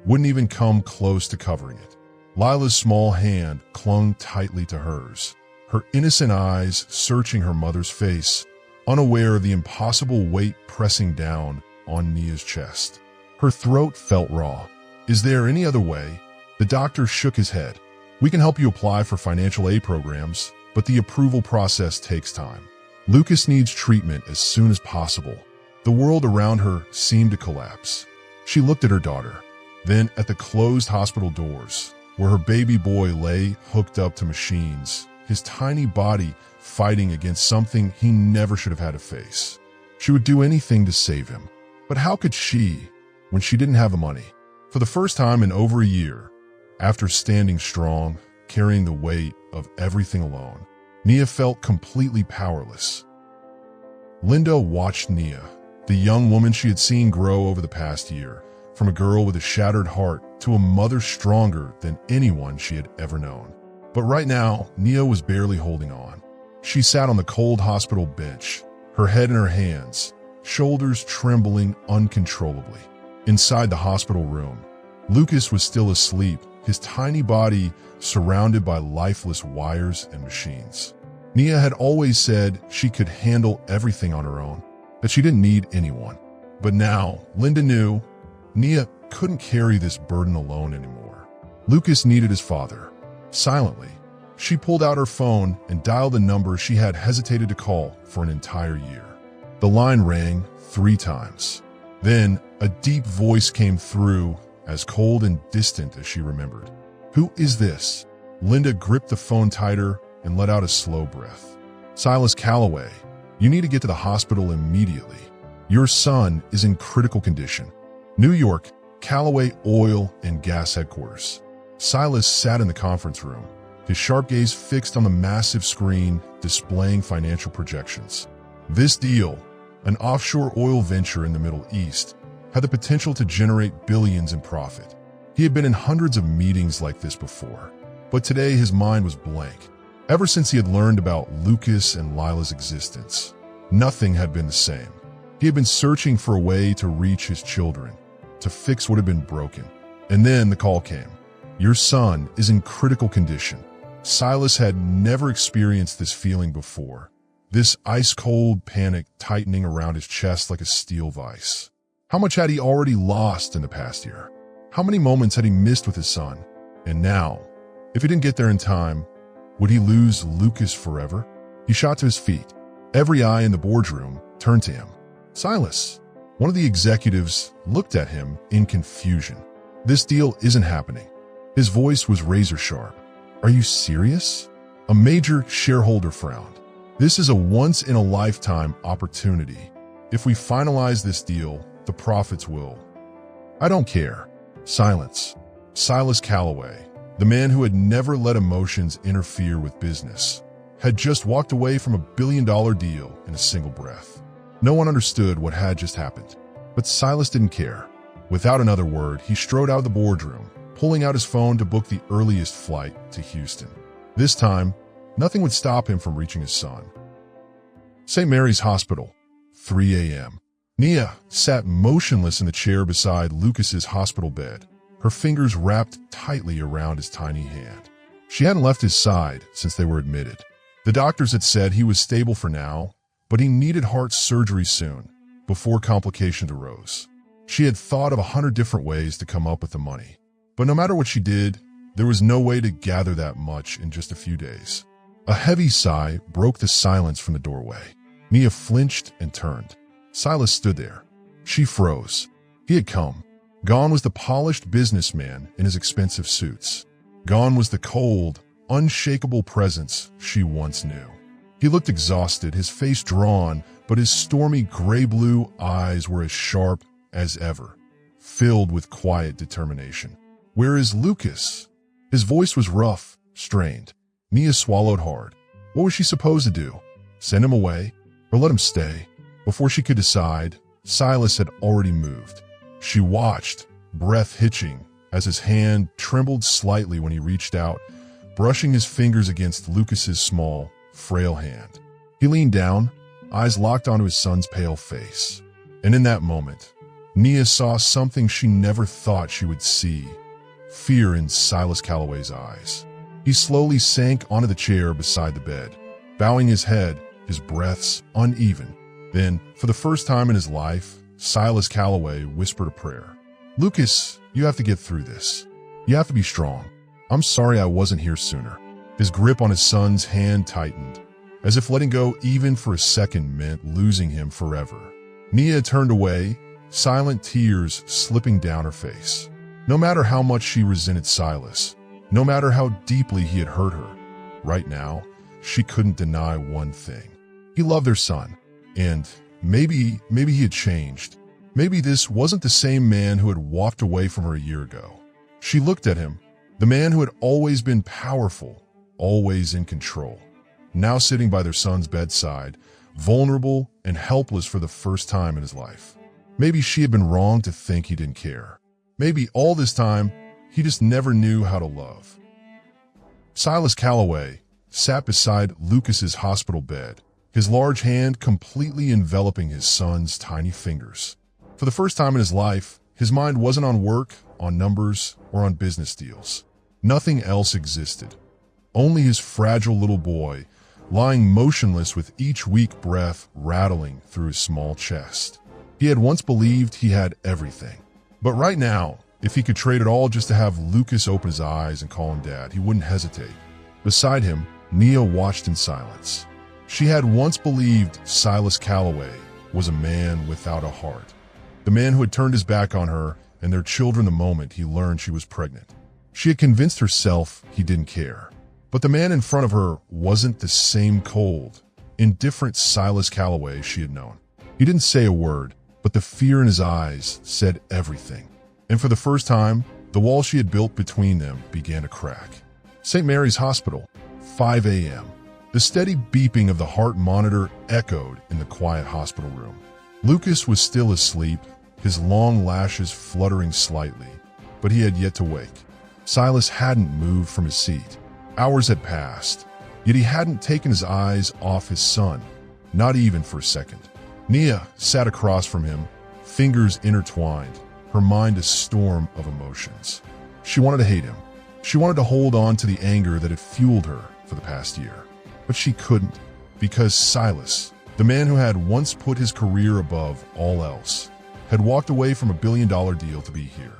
wouldn't even come close to covering it. Lila's small hand clung tightly to hers, her innocent eyes searching her mother's face, unaware of the impossible weight pressing down on Nia's chest. Her throat felt raw. "Is there any other way?" The doctor shook his head. "We can help you apply for financial aid programs, but the approval process takes time. Lucas needs treatment as soon as possible." The world around her seemed to collapse. She looked at her daughter, then at the closed hospital doors, where her baby boy lay hooked up to machines, his tiny body fighting against something he never should have had to face. She would do anything to save him. But how could she, when she didn't have the money? For the first time in over a year, after standing strong, carrying the weight of everything alone, Nia felt completely powerless. Linda watched Nia, the young woman she had seen grow over the past year, from a girl with a shattered heart to a mother stronger than anyone she had ever known. But right now, Nia was barely holding on. She sat on the cold hospital bench, her head in her hands, shoulders trembling uncontrollably. Inside the hospital room, Lucas was still asleep, his tiny body surrounded by lifeless wires and machines. Nia had always said she could handle everything on her own, that she didn't need anyone. But now, Linda knew Nia couldn't carry this burden alone anymore. Lucas needed his father. Silently, she pulled out her phone and dialed a number she had hesitated to call for an entire year. The line rang 3 times. Then, a deep voice came through, as cold and distant as she remembered. "Who is this?" Linda gripped the phone tighter and let out a slow breath. "Silas Calloway, you need to get to the hospital immediately. Your son is in critical condition." New York, Callaway Oil and Gas Headquarters. Silas sat in the conference room, his sharp gaze fixed on the massive screen displaying financial projections. This deal, an offshore oil venture in the Middle East, had the potential to generate billions in profit. He had been in hundreds of meetings like this before, but today his mind was blank. Ever since he had learned about Lucas and Lila's existence, nothing had been the same. He had been searching for a way to reach his children, to fix what had been broken. And then the call came. Your son is in critical condition. Silas had never experienced this feeling before. This ice-cold panic tightening around his chest like a steel vise. How much had he already lost in the past year? How many moments had he missed with his son? And now, if he didn't get there in time, would he lose Lucas forever? He shot to his feet. Every eye in the boardroom turned to him. Silas, one of the executives, looked at him in confusion. This deal isn't happening. His voice was razor sharp. Are you serious? A major shareholder frowned. This is a once-in-a-lifetime opportunity. If we finalize this deal, the profits will. I don't care. Silence. Silas Callaway, the man who had never let emotions interfere with business, had just walked away from $1 billion deal in a single breath. No one understood what had just happened, but Silas didn't care. Without another word, he strode out of the boardroom, pulling out his phone to book the earliest flight to Houston. This time, nothing would stop him from reaching his son. St. Mary's Hospital, 3 a.m. Nia sat motionless in the chair beside Lucas's hospital bed, her fingers wrapped tightly around his tiny hand. She hadn't left his side since they were admitted. The doctors had said he was stable for now, but he needed heart surgery soon, before complications arose. She had thought of 100 different ways to come up with the money, but no matter what she did, there was no way to gather that much in just a few days. A heavy sigh broke the silence from the doorway. Nia flinched and turned. Silas stood there. She froze. He had come. Gone was the polished businessman in his expensive suits. Gone was the cold, unshakable presence she once knew. He looked exhausted, his face drawn, but his stormy gray-blue eyes were as sharp as ever, filled with quiet determination. Where is Lucas? His voice was rough, strained. Nia swallowed hard. What was she supposed to do? Send him away? Or let him stay? Before she could decide, Silas had already moved. She watched, breath hitching, as his hand trembled slightly when he reached out, brushing his fingers against Lucas's small, frail hand. He leaned down, eyes locked onto his son's pale face. And in that moment, Nia saw something she never thought she would see. Fear in Silas Callaway's eyes. He slowly sank onto the chair beside the bed, bowing his head, his breaths uneven. Then, for the first time in his life, Silas Callaway whispered a prayer. Lucas, you have to get through this. You have to be strong. I'm sorry I wasn't here sooner. His grip on his son's hand tightened, as if letting go even for a second meant losing him forever. Nia turned away, silent tears slipping down her face. No matter how much she resented Silas, no matter how deeply he had hurt her, right now, she couldn't deny one thing. He loved their son, and maybe he had changed. Maybe this wasn't the same man who had walked away from her a year ago. She looked at him, the man who had always been powerful, always in control, now sitting by their son's bedside, vulnerable and helpless for the first time in his life. Maybe she had been wrong to think he didn't care. Maybe all this time, he just never knew how to love. Silas Callaway sat beside Lucas's hospital bed, his large hand completely enveloping his son's tiny fingers. For the first time in his life, his mind wasn't on work, on numbers, or on business deals. Nothing else existed. Only his fragile little boy, lying motionless with each weak breath rattling through his small chest. He had once believed he had everything. But right now, if he could trade it all just to have Lucas open his eyes and call him Dad, he wouldn't hesitate. Beside him, Nia watched in silence. She had once believed Silas Callaway was a man without a heart. The man who had turned his back on her and their children the moment he learned she was pregnant. She had convinced herself he didn't care. But the man in front of her wasn't the same cold, indifferent Silas Callaway she had known. He didn't say a word, but the fear in his eyes said everything. And for the first time, the wall she had built between them began to crack. St. Mary's Hospital, 5 a.m. The steady beeping of the heart monitor echoed in the quiet hospital room. Lucas was still asleep, his long lashes fluttering slightly, but he had yet to wake. Silas hadn't moved from his seat. Hours had passed, yet he hadn't taken his eyes off his son, not even for a second. Nia sat across from him, fingers intertwined, her mind a storm of emotions. She wanted to hate him. She wanted to hold on to the anger that had fueled her for the past year. But she couldn't, because Silas, the man who had once put his career above all else, had walked away from $1 billion deal to be here.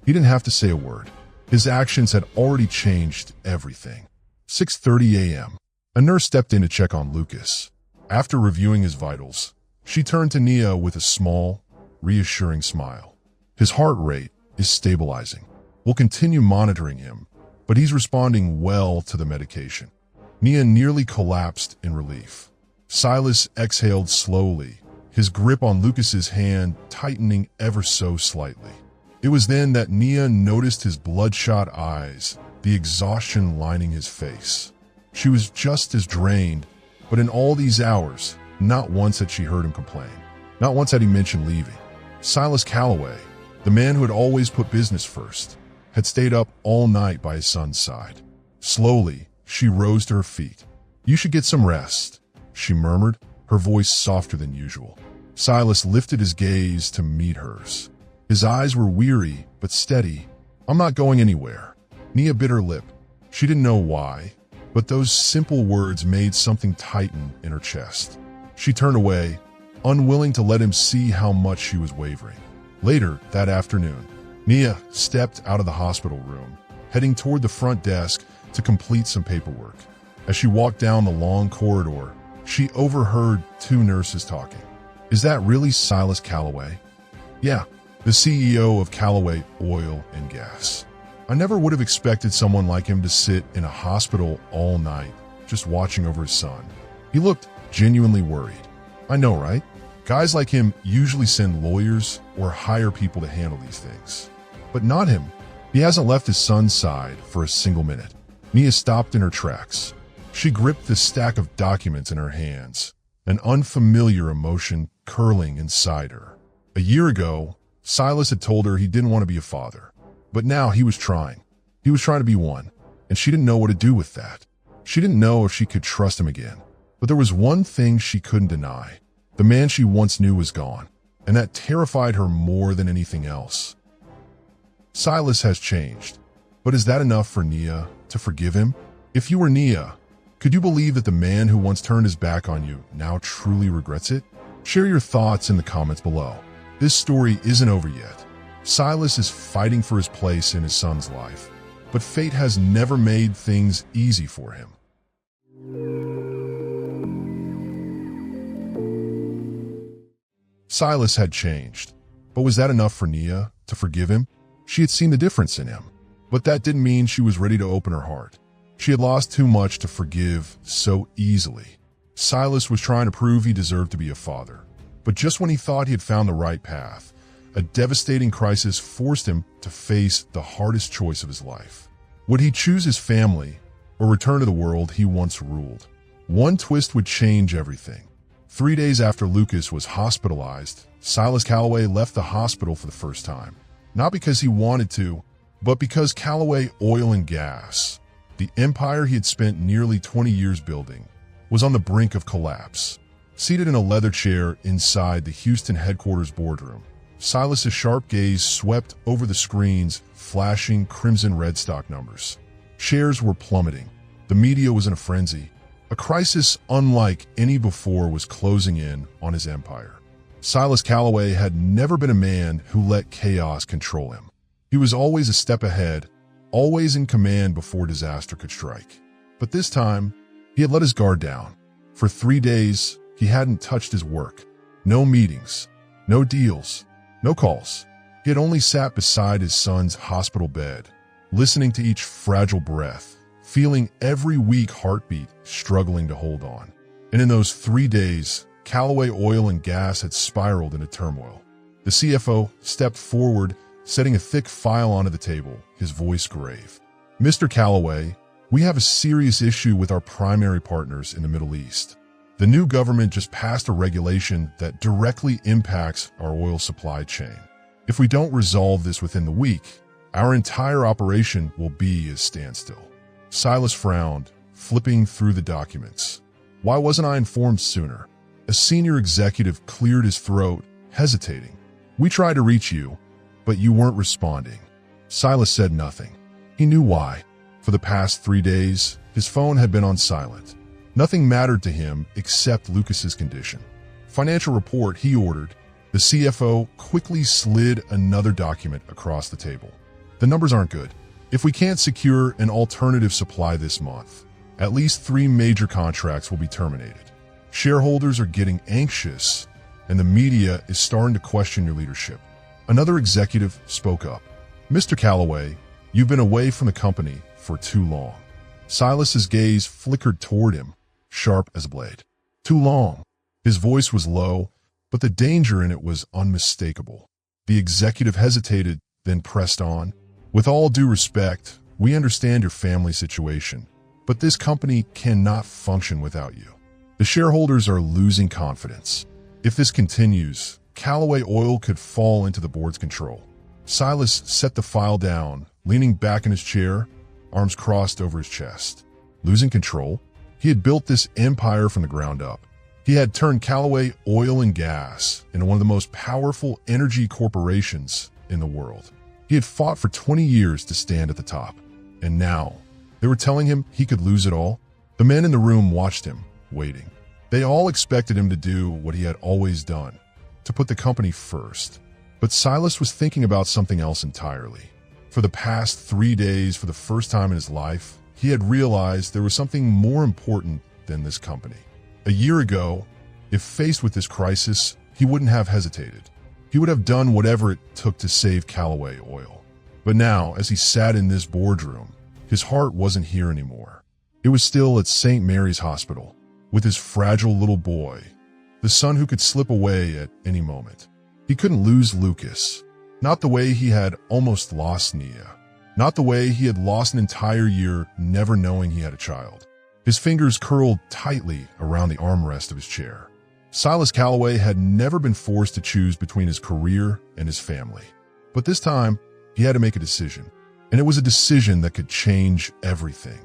He didn't have to say a word. His actions had already changed everything. 6:30 a.m. A nurse stepped in to check on Lucas. After reviewing his vitals, she turned to Nia with a small, reassuring smile. His heart rate is stabilizing. We'll continue monitoring him, but he's responding well to the medication. Nia nearly collapsed in relief. Silas exhaled slowly, his grip on Lucas's hand tightening ever so slightly. It was then that Nia noticed his bloodshot eyes, the exhaustion lining his face. She was just as drained, but in all these hours, not once had she heard him complain. Not once had he mentioned leaving. Silas Calloway, the man who had always put business first, had stayed up all night by his son's side. Slowly, she rose to her feet. "You should get some rest," she murmured, her voice softer than usual. Silas lifted his gaze to meet hers. His eyes were weary, but steady. "I'm not going anywhere." Nia bit her lip. She didn't know why, but those simple words made something tighten in her chest. She turned away, unwilling to let him see how much she was wavering. Later that afternoon, Nia stepped out of the hospital room, heading toward the front desk to complete some paperwork. As she walked down the long corridor, she overheard two nurses talking. "Is that really Silas Calloway?" "Yeah, the CEO of Calloway Oil and Gas." "I never would have expected someone like him to sit in a hospital all night, just watching over his son." He looked genuinely worried. "I know, right? Guys like him usually send lawyers or hire people to handle these things. But not him. He hasn't left his son's side for a single minute." Nia stopped in her tracks. She gripped the stack of documents in her hands, an unfamiliar emotion curling inside her. A year ago, Silas had told her he didn't want to be a father. But now he was trying. He was trying to be one, and she didn't know what to do with that. She didn't know if she could trust him again. But there was one thing she couldn't deny. The man she once knew was gone, and that terrified her more than anything else. Silas has changed, but is that enough for Nia to forgive him? If you were Nia, could you believe that the man who once turned his back on you now truly regrets it? Share your thoughts in the comments below. This story isn't over yet. Silas is fighting for his place in his son's life, but fate has never made things easy for him. Silas had changed, but was that enough for Nia to forgive him? She had seen the difference in him, but that didn't mean she was ready to open her heart. She had lost too much to forgive so easily. Silas was trying to prove he deserved to be a father, but just when he thought he had found the right path, a devastating crisis forced him to face the hardest choice of his life. Would he choose his family or return to the world he once ruled? One twist would change everything. 3 days after Lucas was hospitalized, Silas Calloway left the hospital for the first time. Not because he wanted to, but because Calloway Oil and Gas, the empire he had spent nearly 20 years building, was on the brink of collapse. Seated in a leather chair inside the Houston headquarters boardroom, Silas's sharp gaze swept over the screens, flashing crimson red stock numbers. Shares were plummeting. The media was in a frenzy. A crisis unlike any before was closing in on his empire. Silas Calloway had never been a man who let chaos control him. He was always a step ahead, always in command before disaster could strike. But this time, he had let his guard down. For 3 days, he hadn't touched his work. No meetings, no deals, no calls. He had only sat beside his son's hospital bed, listening to each fragile breath, feeling every weak heartbeat struggling to hold on. And in those 3 days, Calloway Oil and Gas had spiraled into turmoil. The CFO stepped forward, setting a thick file onto the table, his voice grave. "Mr. Calloway, we have a serious issue with our primary partners in the Middle East. The new government just passed a regulation that directly impacts our oil supply chain. If we don't resolve this within the week, our entire operation will be a standstill." Silas frowned, flipping through the documents. "Why wasn't I informed sooner?" A senior executive cleared his throat, hesitating. "We tried to reach you, but you weren't responding." Silas said nothing. He knew why. For the past 3 days, his phone had been on silent. Nothing mattered to him except Lucas's condition. "Financial report," he ordered. The CFO quickly slid another document across the table. "The numbers aren't good. If we can't secure an alternative supply this month, at least 3 major contracts will be terminated. Shareholders are getting anxious, and the media is starting to question your leadership." Another executive spoke up. "Mr. Calloway, you've been away from the company for too long." Silas's gaze flickered toward him, sharp as a blade. "Too long." His voice was low, but the danger in it was unmistakable. The executive hesitated, then pressed on. "With all due respect, we understand your family situation, but this company cannot function without you. The shareholders are losing confidence. If this continues, Calloway Oil could fall into the board's control." Silas set the file down, leaning back in his chair, arms crossed over his chest. Losing control? He had built this empire from the ground up. He had turned Calloway Oil and Gas into one of the most powerful energy corporations in the world. He had fought for 20 years to stand at the top. And now, they were telling him he could lose it all? The men in the room watched him, waiting. They all expected him to do what he had always done, to put the company first. But Silas was thinking about something else entirely. For the past 3 days, for the first time in his life, he had realized there was something more important than this company. A year ago, if faced with this crisis, he wouldn't have hesitated. He would have done whatever it took to save Calloway Oil. But now, as he sat in this boardroom, his heart wasn't here anymore. It was still at St. Mary's Hospital, with his fragile little boy, the son who could slip away at any moment. He couldn't lose Lucas, not the way he had almost lost Nia, not the way he had lost an entire year never knowing he had a child. His fingers curled tightly around the armrest of his chair. Silas Calloway had never been forced to choose between his career and his family. But this time, he had to make a decision, and it was a decision that could change everything.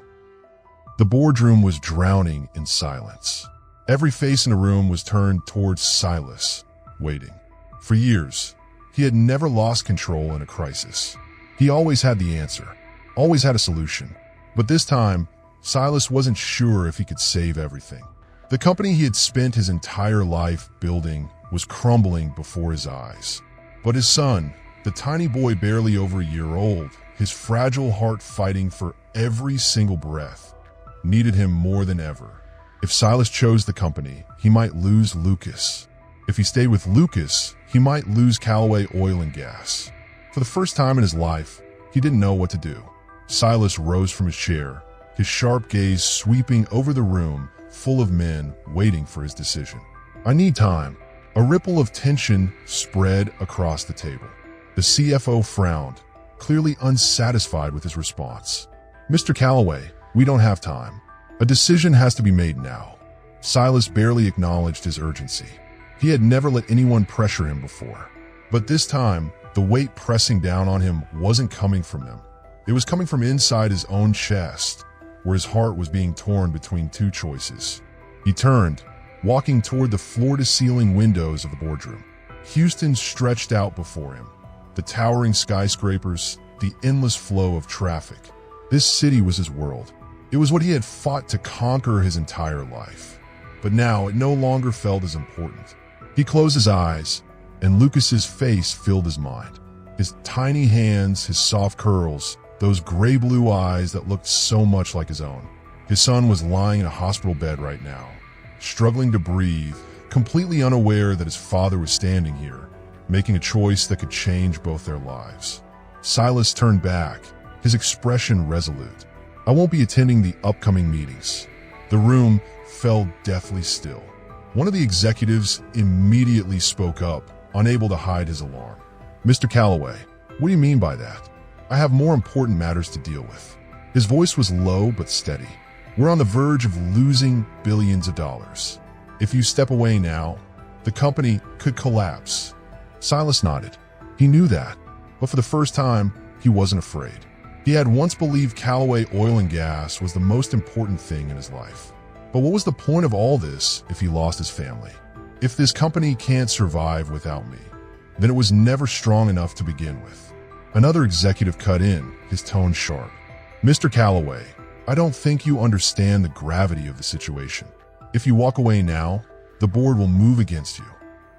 The boardroom was drowning in silence. Every face in the room was turned towards Silas, waiting. For years, he had never lost control in a crisis. He always had the answer, always had a solution. But this time, Silas wasn't sure if he could save everything. The company he had spent his entire life building was crumbling before his eyes. But his son, the tiny boy barely over a year old, his fragile heart fighting for every single breath, needed him more than ever. If Silas chose the company, he might lose Lucas. If he stayed with Lucas, he might lose Calloway Oil and Gas. For the first time in his life, he didn't know what to do. Silas rose from his chair, his sharp gaze sweeping over the room full of men waiting for his decision. "I need time." A ripple of tension spread across the table. The CFO frowned, clearly unsatisfied with his response. "Mr. Calloway, we don't have time. A decision has to be made now." Silas barely acknowledged his urgency. He had never let anyone pressure him before. But this time, the weight pressing down on him wasn't coming from him. It was coming from inside his own chest, where his heart was being torn between two choices. He turned, walking toward the floor-to-ceiling windows of the boardroom. Houston stretched out before him, the towering skyscrapers, the endless flow of traffic. This city was his world. It was what he had fought to conquer his entire life. But now it no longer felt as important. He closed his eyes, and Lucas's face filled his mind. His tiny hands, his soft curls, those gray-blue eyes that looked so much like his own. His son was lying in a hospital bed right now, struggling to breathe, completely unaware that his father was standing here, making a choice that could change both their lives. Silas turned back, his expression resolute. "I won't be attending the upcoming meetings." The room fell deathly still. One of the executives immediately spoke up, unable to hide his alarm. "Mr. Calloway, what do you mean by that? I have more important matters to deal with." His voice was low but steady. "We're on the verge of losing billions of dollars. If you step away now, the company could collapse." Silas nodded. He knew that, but for the first time, he wasn't afraid. He had once believed Calloway Oil and Gas was the most important thing in his life. But what was the point of all this if he lost his family? If this company can't survive without me, then it was never strong enough to begin with. Another executive cut in, his tone sharp. "Mr. Calloway, I don't think you understand the gravity of the situation. If you walk away now, the board will move against you.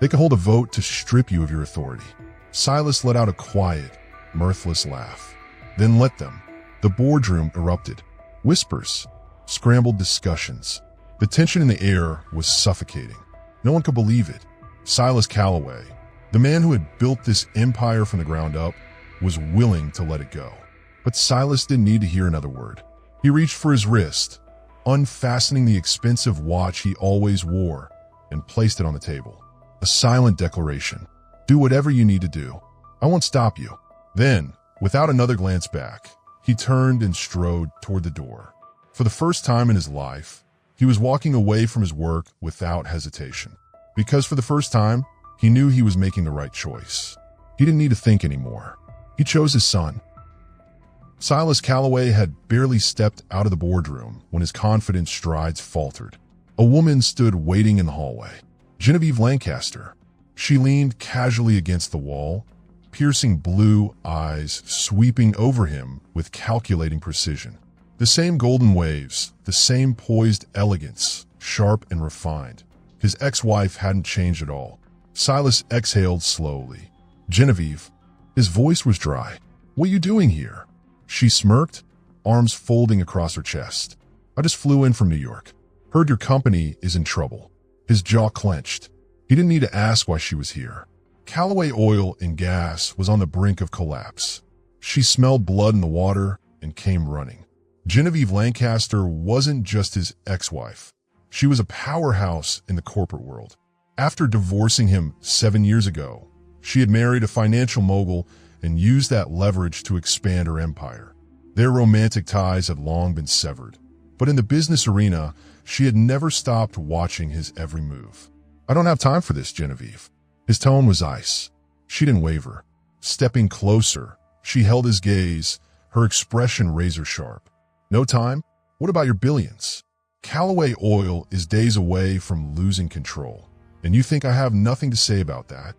They could hold a vote to strip you of your authority." Silas let out a quiet, mirthless laugh. "Then let them." The boardroom erupted. Whispers, scrambled discussions. The tension in the air was suffocating. No one could believe it. Silas Calloway, the man who had built this empire from the ground up, was willing to let it go. But Silas didn't need to hear another word. He reached for his wrist, unfastening the expensive watch he always wore, and placed it on the table. A silent declaration. "Do whatever you need to do. I won't stop you." Then, without another glance back, he turned and strode toward the door. For the first time in his life, he was walking away from his work without hesitation. Because for the first time, he knew he was making the right choice. He didn't need to think anymore. He chose his son. Silas Calloway had barely stepped out of the boardroom when his confident strides faltered. A woman stood waiting in the hallway. Genevieve Lancaster. She leaned casually against the wall, piercing blue eyes sweeping over him with calculating precision. The same golden waves, the same poised elegance, sharp and refined. His ex-wife hadn't changed at all. Silas exhaled slowly. "Genevieve." His voice was dry. "What are you doing here?" She smirked, arms folding across her chest. "I just flew in from New York. Heard your company is in trouble." His jaw clenched. He didn't need to ask why she was here. Calloway Oil and Gas was on the brink of collapse. She smelled blood in the water and came running. Genevieve Lancaster wasn't just his ex-wife. She was a powerhouse in the corporate world. After divorcing him 7 years ago, she had married a financial mogul and used that leverage to expand her empire. Their romantic ties had long been severed. But in the business arena, she had never stopped watching his every move. "I don't have time for this, Genevieve." His tone was ice. She didn't waver. Stepping closer, she held his gaze, her expression razor sharp. "No time? What about your billions? Calloway Oil is days away from losing control, and you think I have nothing to say about that?"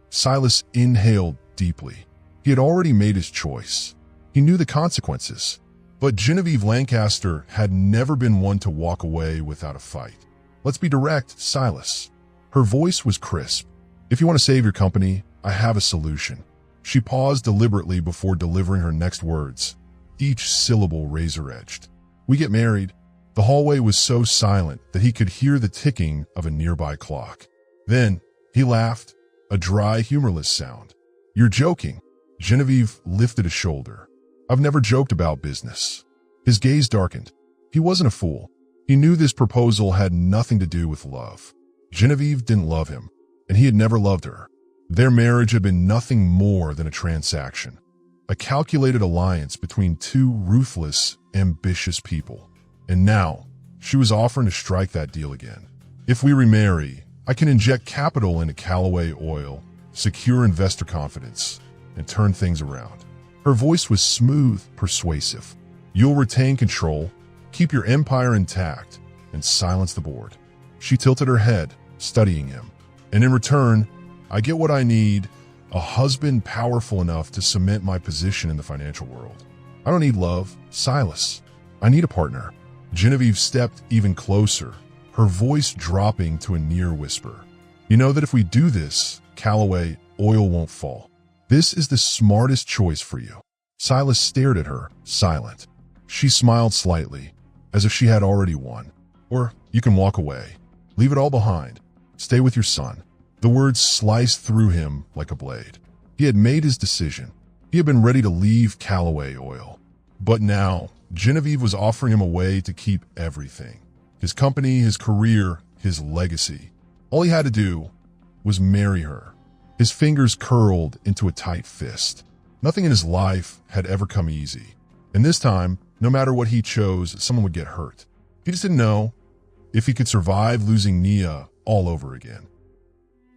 Silas inhaled deeply. He had already made his choice. He knew the consequences. But Genevieve Lancaster had never been one to walk away without a fight. "Let's be direct, Silas." Her voice was crisp. "If you want to save your company, I have a solution." She paused deliberately before delivering her next words, each syllable razor-edged. "We get married." The hallway was so silent that he could hear the ticking of a nearby clock. Then he laughed, a dry, humorless sound. "You're joking." Genevieve lifted a shoulder. "I've never joked about business." His gaze darkened. He wasn't a fool. He knew this proposal had nothing to do with love. Genevieve didn't love him, and he had never loved her. Their marriage had been nothing more than a transaction, a calculated alliance between two ruthless, ambitious people. And now, she was offering to strike that deal again. "If we remarry, I can inject capital into Calloway Oil, secure investor confidence, and turn things around." Her voice was smooth, persuasive. "You'll retain control, keep your empire intact, and silence the board." She tilted her head, studying him. "And in return, I get what I need, a husband powerful enough to cement my position in the financial world. I don't need love, Silas. I need a partner." Genevieve stepped even closer, her voice dropping to a near whisper. "You know that if we do this, Calloway Oil won't fall. This is the smartest choice for you." Silas stared at her, silent. She smiled slightly, as if she had already won. "Or you can walk away. Leave it all behind. Stay with your son." The words sliced through him like a blade. He had made his decision. He had been ready to leave Calloway Oil. But now, Genevieve was offering him a way to keep everything. His company, his career, his legacy. All he had to do was marry her. His fingers curled into a tight fist. Nothing in his life had ever come easy. And this time, no matter what he chose, someone would get hurt. He just didn't know if he could survive losing Nia all over again.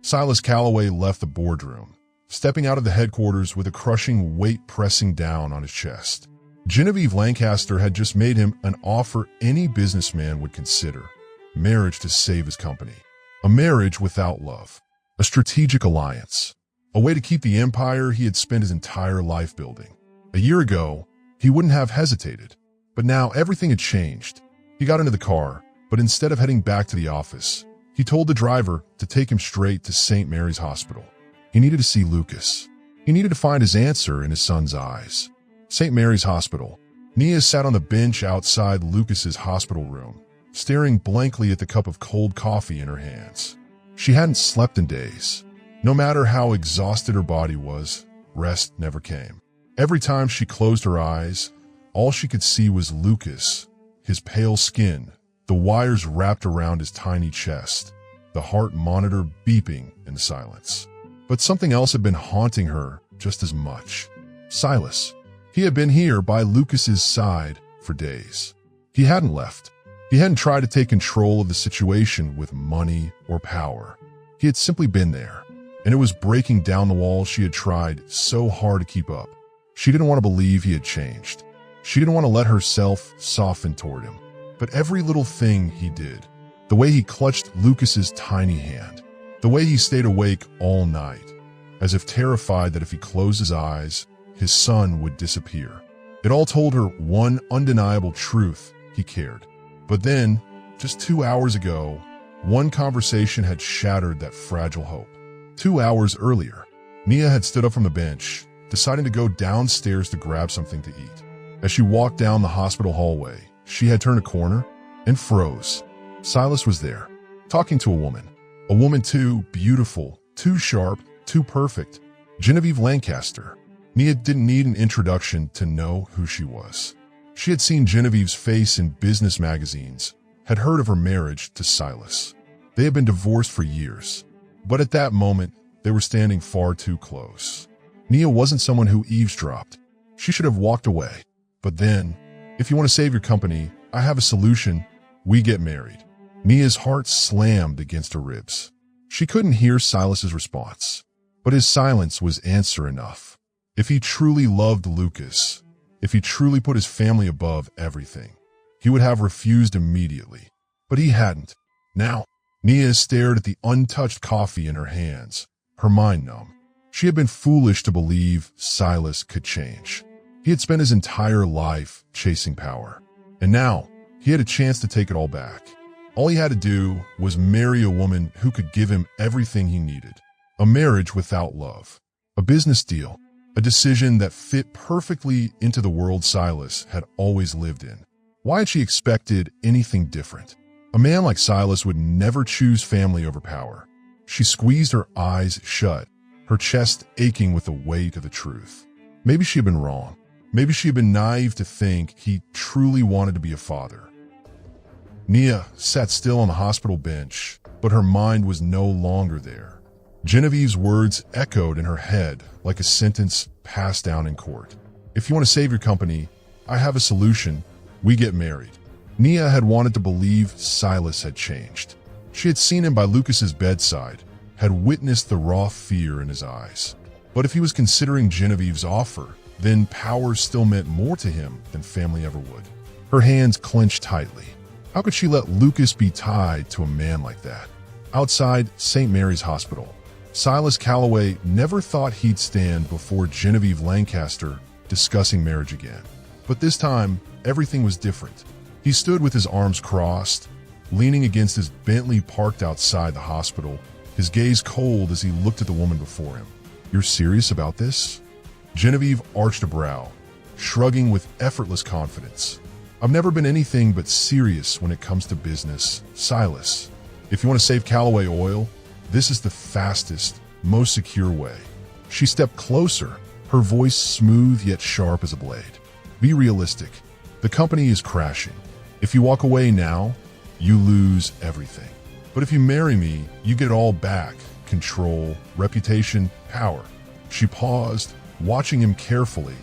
Silas Calloway left the boardroom, stepping out of the headquarters with a crushing weight pressing down on his chest. Genevieve Lancaster had just made him an offer any businessman would consider: marriage to save his company. A marriage without love. A strategic alliance. A way to keep the empire he had spent his entire life building. A year ago, he wouldn't have hesitated. But now everything had changed. He got into the car, but instead of heading back to the office, he told the driver to take him straight to St. Mary's Hospital. He needed to see Lucas. He needed to find his answer in his son's eyes. St. Mary's Hospital. Nia sat on the bench outside Lucas's hospital room, staring blankly at the cup of cold coffee in her hands. She hadn't slept in days. No matter how exhausted her body was, rest never came. Every time she closed her eyes, all she could see was Lucas, his pale skin, the wires wrapped around his tiny chest, the heart monitor beeping in the silence. But something else had been haunting her just as much. Silas. He had been here by Lucas's side for days. He hadn't left. He hadn't tried to take control of the situation with money or power. He had simply been there, and it was breaking down the walls she had tried so hard to keep up. She didn't want to believe he had changed. She didn't want to let herself soften toward him. But every little thing he did, the way he clutched Lucas's tiny hand, the way he stayed awake all night, as if terrified that if he closed his eyes, his son would disappear. It all told her one undeniable truth: he cared. But then, just 2 hours ago, one conversation had shattered that fragile hope. 2 hours earlier, Nia had stood up from the bench, deciding to go downstairs to grab something to eat. As she walked down the hospital hallway, she had turned a corner and froze. Silas was there, talking to a woman. A woman too beautiful, too sharp, too perfect. Genevieve Lancaster. Nia didn't need an introduction to know who she was. She had seen Genevieve's face in business magazines, had heard of her marriage to Silas. They had been divorced for years, but at that moment, they were standing far too close. Nia wasn't someone who eavesdropped. She should have walked away. But then, if you want to save your company, I have a solution. We get married. Nia's heart slammed against her ribs. She couldn't hear Silas's response, but his silence was answer enough. If he truly loved Lucas, if he truly put his family above everything, he would have refused immediately. But he hadn't. Now, Nia stared at the untouched coffee in her hands, her mind numb. She had been foolish to believe Silas could change. He had spent his entire life chasing power, and now he had a chance to take it all back. All he had to do was marry a woman who could give him everything he needed. A marriage without love. A business deal. A decision that fit perfectly into the world Silas had always lived in. Why had she expected anything different? A man like Silas would never choose family over power. She squeezed her eyes shut, her chest aching with the weight of the truth. Maybe she had been wrong. Maybe she had been naive to think he truly wanted to be a father. Nia sat still on the hospital bench, but her mind was no longer there. Genevieve's words echoed in her head like a sentence passed down in court. If you want to save your company, I have a solution. We get married. Nia had wanted to believe Silas had changed. She had seen him by Lucas's bedside, had witnessed the raw fear in his eyes. But if he was considering Genevieve's offer, then power still meant more to him than family ever would. Her hands clenched tightly. How could she let Lucas be tied to a man like that? Outside St. Mary's Hospital, Silas Calloway never thought he'd stand before Genevieve Lancaster discussing marriage again. But this time, everything was different. He stood with his arms crossed, leaning against his Bentley parked outside the hospital, his gaze cold as he looked at the woman before him. "You're serious about this?" Genevieve arched a brow, shrugging with effortless confidence. "I've never been anything but serious when it comes to business, Silas. If you want to save Callaway Oil, this is the fastest, most secure way." She stepped closer, her voice smooth yet sharp as a blade. "Be realistic. The company is crashing. If you walk away now, you lose everything. But if you marry me, you get it all back, control, reputation, power. She paused, watching him carefully,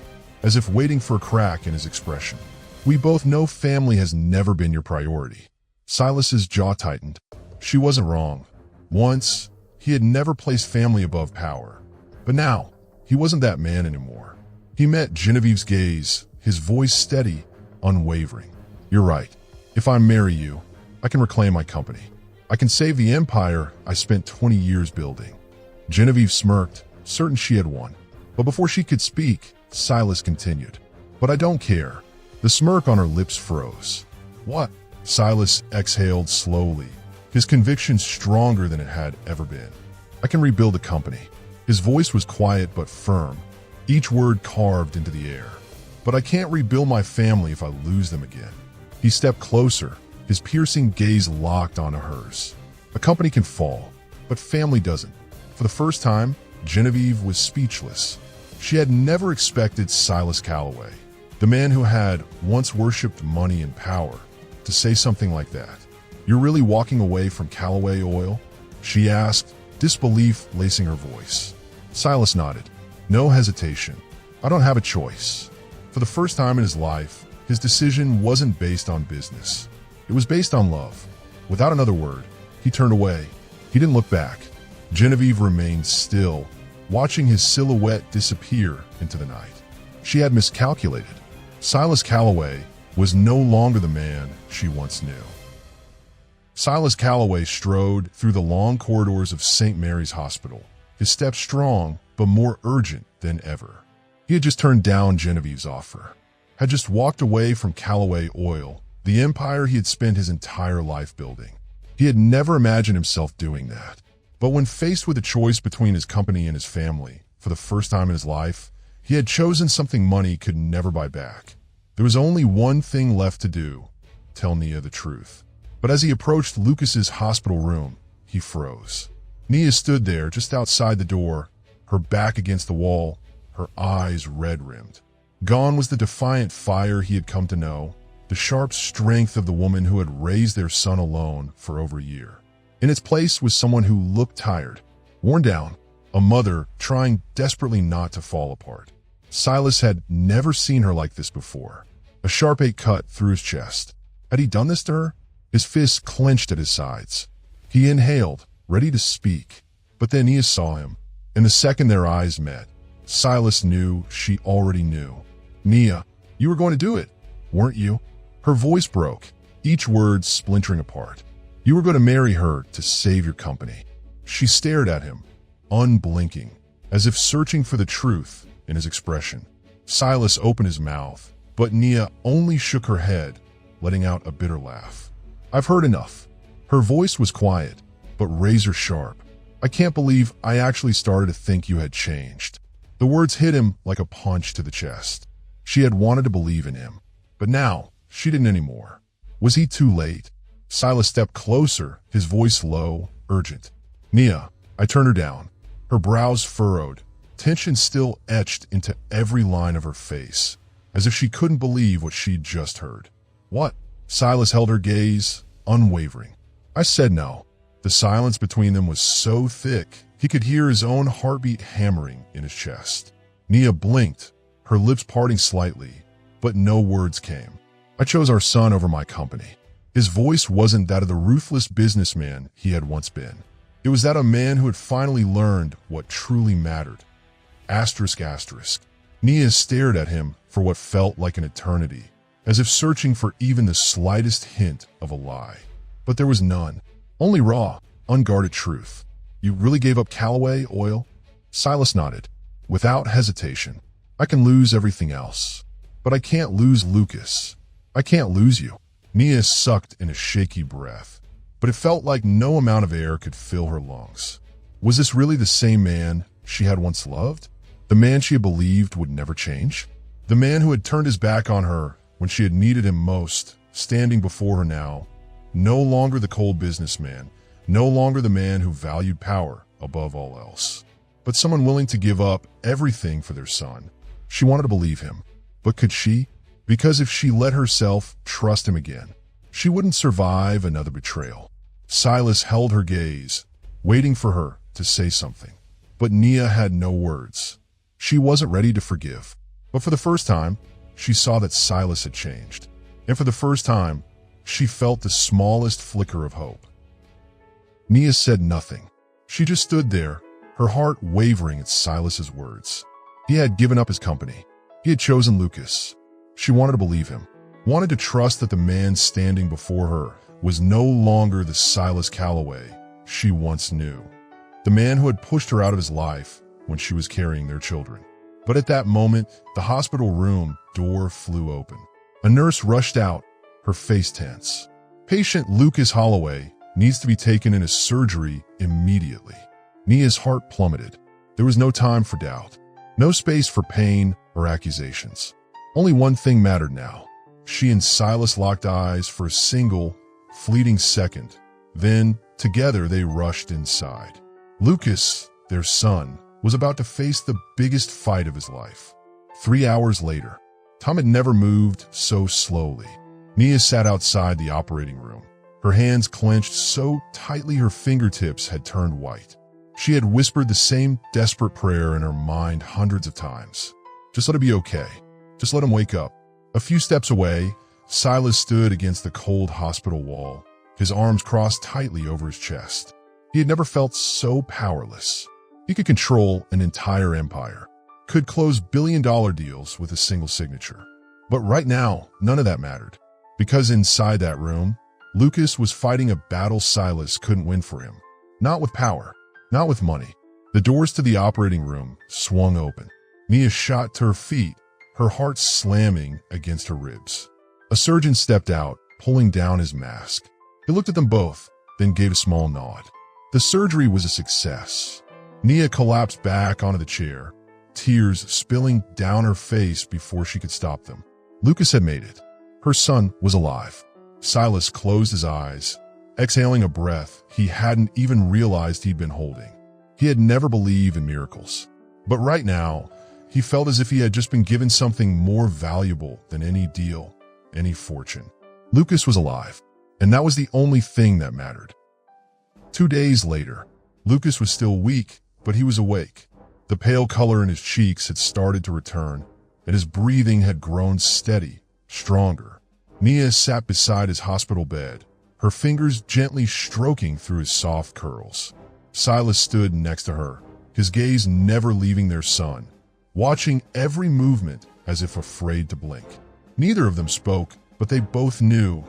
as if waiting for a crack in his expression. We both know family has never been your priority. Silas's jaw tightened. She wasn't wrong. Once, he had never placed family above power. But now, he wasn't that man anymore. He met Genevieve's gaze, his voice steady, unwavering. You're right. If I marry you, I can reclaim my company. I can save the empire I spent 20 years building. Genevieve smirked, certain she had won. But before she could speak, Silas continued. But I don't care. The smirk on her lips froze. What? Silas exhaled slowly, his conviction stronger than it had ever been. I can rebuild the company. His voice was quiet but firm, each word carved into the air. But I can't rebuild my family if I lose them again. He stepped closer, his piercing gaze locked onto hers. A company can fall, but family doesn't. For the first time, Genevieve was speechless. She had never expected Silas Calloway, the man who had once worshipped money and power, to say something like that. You're really walking away from Calloway Oil? She asked, disbelief lacing her voice. Silas nodded. No hesitation. I don't have a choice. For the first time in his life, his decision wasn't based on business. It was based on love. Without another word, he turned away. He didn't look back. Genevieve remained still, watching his silhouette disappear into the night. She had miscalculated. Silas Calloway was no longer the man she once knew. Silas Calloway strode through the long corridors of St. Mary's Hospital, his steps strong but more urgent than ever. He had just turned down Genevieve's offer, had just walked away from Calloway Oil, the empire he had spent his entire life building. He had never imagined himself doing that. But when faced with a choice between his company and his family, for the first time in his life, he had chosen something money could never buy back. There was only one thing left to do, tell Nia the truth. But as he approached Lucas's hospital room, he froze. Nia stood there just outside the door, her back against the wall, her eyes red-rimmed. Gone was the defiant fire he had come to know, the sharp strength of the woman who had raised their son alone for over a year. In its place was someone who looked tired, worn down, a mother trying desperately not to fall apart. Silas had never seen her like this before. A sharp ache cut through his chest. Had he done this to her? His fists clenched at his sides. He inhaled, ready to speak, but then Nia saw him. In the second their eyes met, Silas knew she already knew. Nia, you were going to do it, weren't you? Her voice broke, each word splintering apart. You were going to marry her to save your company. She stared at him, unblinking, as if searching for the truth in his expression. Silas opened his mouth, but Nia only shook her head, letting out a bitter laugh. I've heard enough. Her voice was quiet, but razor sharp. I can't believe I actually started to think you had changed. The words hit him like a punch to the chest. She had wanted to believe in him, but now she didn't anymore. Was he too late? Silas stepped closer, his voice low, urgent. Nia, I turned her down. Her brows furrowed, tension still etched into every line of her face, as if she couldn't believe what she'd just heard. What? Silas held her gaze, unwavering. I said no. The silence between them was so thick, he could hear his own heartbeat hammering in his chest. Nia blinked, her lips parting slightly, but no words came. I chose our son over my company. His voice wasn't that of the ruthless businessman he had once been. It was that of a man who had finally learned what truly mattered. Asterisk, asterisk. Nia stared at him for what felt like an eternity, as if searching for even the slightest hint of a lie. But there was none. Only raw, unguarded truth. You really gave up Calloway Oil? Silas nodded, without hesitation. I can lose everything else, but I can't lose Lucas. I can't lose you. Nia sucked in a shaky breath, but it felt like no amount of air could fill her lungs. Was this really the same man she had once loved? The man she had believed would never change? The man who had turned his back on her when she had needed him most, standing before her now, no longer the cold businessman, no longer the man who valued power above all else, but someone willing to give up everything for their son. She wanted to believe him, but could she? Because if she let herself trust him again, she wouldn't survive another betrayal. Silas held her gaze, waiting for her to say something. But Nia had no words. She wasn't ready to forgive. But for the first time, she saw that Silas had changed. And for the first time, she felt the smallest flicker of hope. Nia said nothing. She just stood there, her heart wavering at Silas's words. He had given up his company. He had chosen Lucas. She wanted to believe him, wanted to trust that the man standing before her was no longer the Silas Calloway she once knew, the man who had pushed her out of his life when she was carrying their children. But at that moment, the hospital room door flew open. A nurse rushed out, her face tense. Patient Lucas Holloway needs to be taken into surgery immediately. Nia's heart plummeted. There was no time for doubt, no space for pain or accusations. Only one thing mattered now. She and Silas locked eyes for a single, fleeting second. Then, together, they rushed inside. Lucas, their son, was about to face the biggest fight of his life. 3 hours later, time had never moved so slowly. Nia sat outside the operating room, her hands clenched so tightly her fingertips had turned white. She had whispered the same desperate prayer in her mind hundreds of times. Just let it be okay. Just let him wake up. A few steps away, Silas stood against the cold hospital wall, his arms crossed tightly over his chest. He had never felt so powerless. He could control an entire empire, could close billion-dollar deals with a single signature. But right now, none of that mattered. Because inside that room, Lucas was fighting a battle Silas couldn't win for him. Not with power, not with money. The doors to the operating room swung open. Nia shot to her feet, her heart slamming against her ribs. A surgeon stepped out, pulling down his mask. He looked at them both, then gave a small nod. The surgery was a success. Nia collapsed back onto the chair, tears spilling down her face before she could stop them. Lucas had made it. Her son was alive. Silas closed his eyes, exhaling a breath he hadn't even realized he'd been holding. He had never believed in miracles. But right now, he felt as if he had just been given something more valuable than any deal, any fortune. Lucas was alive, and that was the only thing that mattered. 2 days later, Lucas was still weak, but he was awake. The pale color in his cheeks had started to return, and his breathing had grown steady, stronger. Nia sat beside his hospital bed, her fingers gently stroking through his soft curls. Silas stood next to her, his gaze never leaving their son, watching every movement as if afraid to blink. Neither of them spoke, but they both knew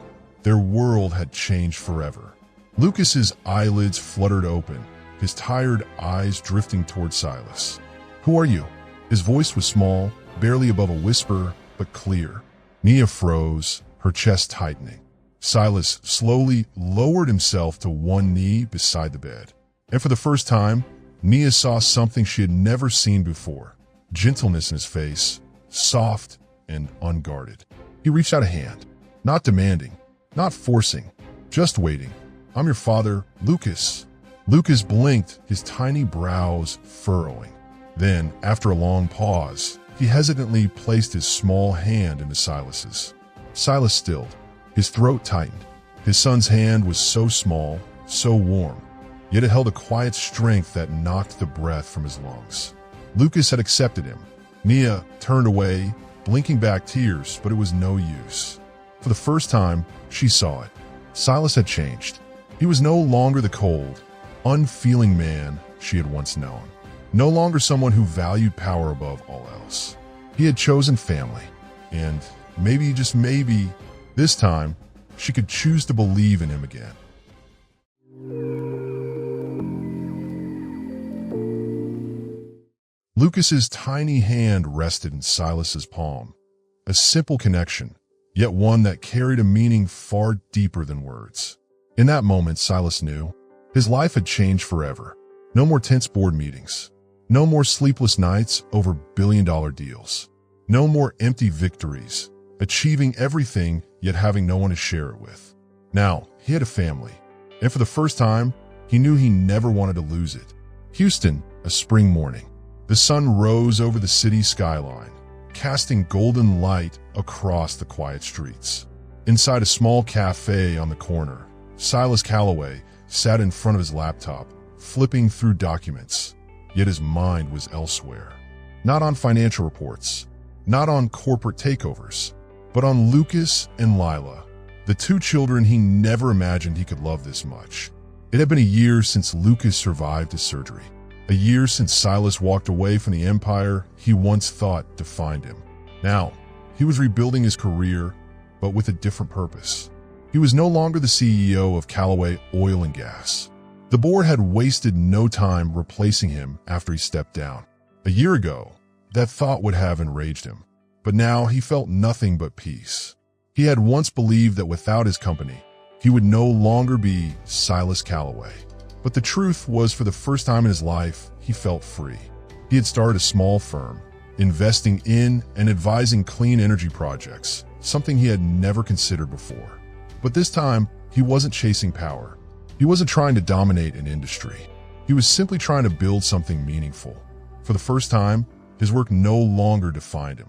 their world had changed forever. Lucas's eyelids fluttered open, his tired eyes drifting toward Silas. "Who are you?" His voice was small, barely above a whisper, but clear. Nia froze, her chest tightening. Silas slowly lowered himself to one knee beside the bed. And for the first time, Nia saw something she had never seen before. Gentleness in his face, soft and unguarded. He reached out a hand, not demanding, not forcing, just waiting. "I'm your father, Lucas." Lucas blinked, his tiny brows furrowing. Then, after a long pause, he hesitantly placed his small hand into Silas's. Silas stilled, his throat tightened. His son's hand was so small, so warm, yet it held a quiet strength that knocked the breath from his lungs. Lucas had accepted him. Nia turned away, blinking back tears, but it was no use. For the first time, she saw it. Silas had changed. He was no longer the cold, unfeeling man she had once known. No longer someone who valued power above all else. He had chosen family, and maybe, just maybe, this time, she could choose to believe in him again. Lucas's tiny hand rested in Silas's palm. A simple connection, yet one that carried a meaning far deeper than words. In that moment, Silas knew his life had changed forever. No more tense board meetings. No more sleepless nights over billion-dollar deals. No more empty victories, achieving everything yet having no one to share it with. Now, he had a family, and for the first time, he knew he never wanted to lose it. Houston, a spring morning. The sun rose over the city skyline, casting golden light across the quiet streets. Inside a small cafe on the corner, Silas Calloway sat in front of his laptop, flipping through documents, yet his mind was elsewhere. Not on financial reports, not on corporate takeovers, but on Lucas and Lila, the two children he never imagined he could love this much. It had been a year since Lucas survived his surgery, a year since Silas walked away from the empire he once thought defined him. Now, he was rebuilding his career, but with a different purpose. He was no longer the CEO of Callaway Oil and Gas. The board had wasted no time replacing him after he stepped down. A year ago, that thought would have enraged him, but now he felt nothing but peace. He had once believed that without his company, he would no longer be Silas Callaway. But the truth was, for the first time in his life, he felt free. He had started a small firm, investing in and advising clean energy projects, something he had never considered before. But this time, he wasn't chasing power. He wasn't trying to dominate an industry. He was simply trying to build something meaningful. For the first time, his work no longer defined him.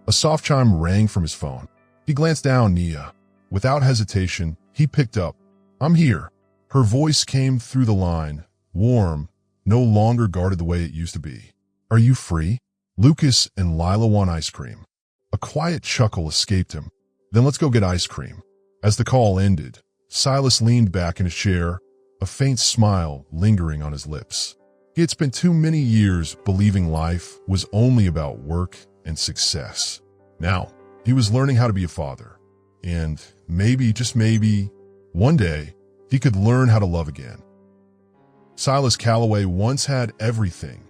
A soft chime rang from his phone. He glanced down Nia. Without hesitation, he picked up. "I'm here." Her voice came through the line, warm, no longer guarded the way it used to be. "Are you free?" Lucas and Lila want ice cream. A quiet chuckle escaped him. "Then let's go get ice cream." As the call ended, Silas leaned back in his chair, a faint smile lingering on his lips. He had spent too many years believing life was only about work and success. Now, he was learning how to be a father. And maybe, just maybe, one day, he could learn how to love again. Silas Callaway once had everything: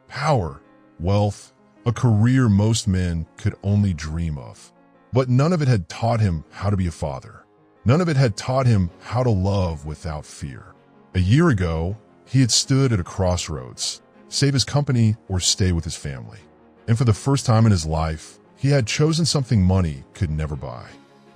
power, wealth, a career most men could only dream of. But none of it had taught him how to be a father. None of it had taught him how to love without fear. A year ago, he had stood at a crossroads: save his company or stay with his family. And for the first time in his life, he had chosen something money could never buy.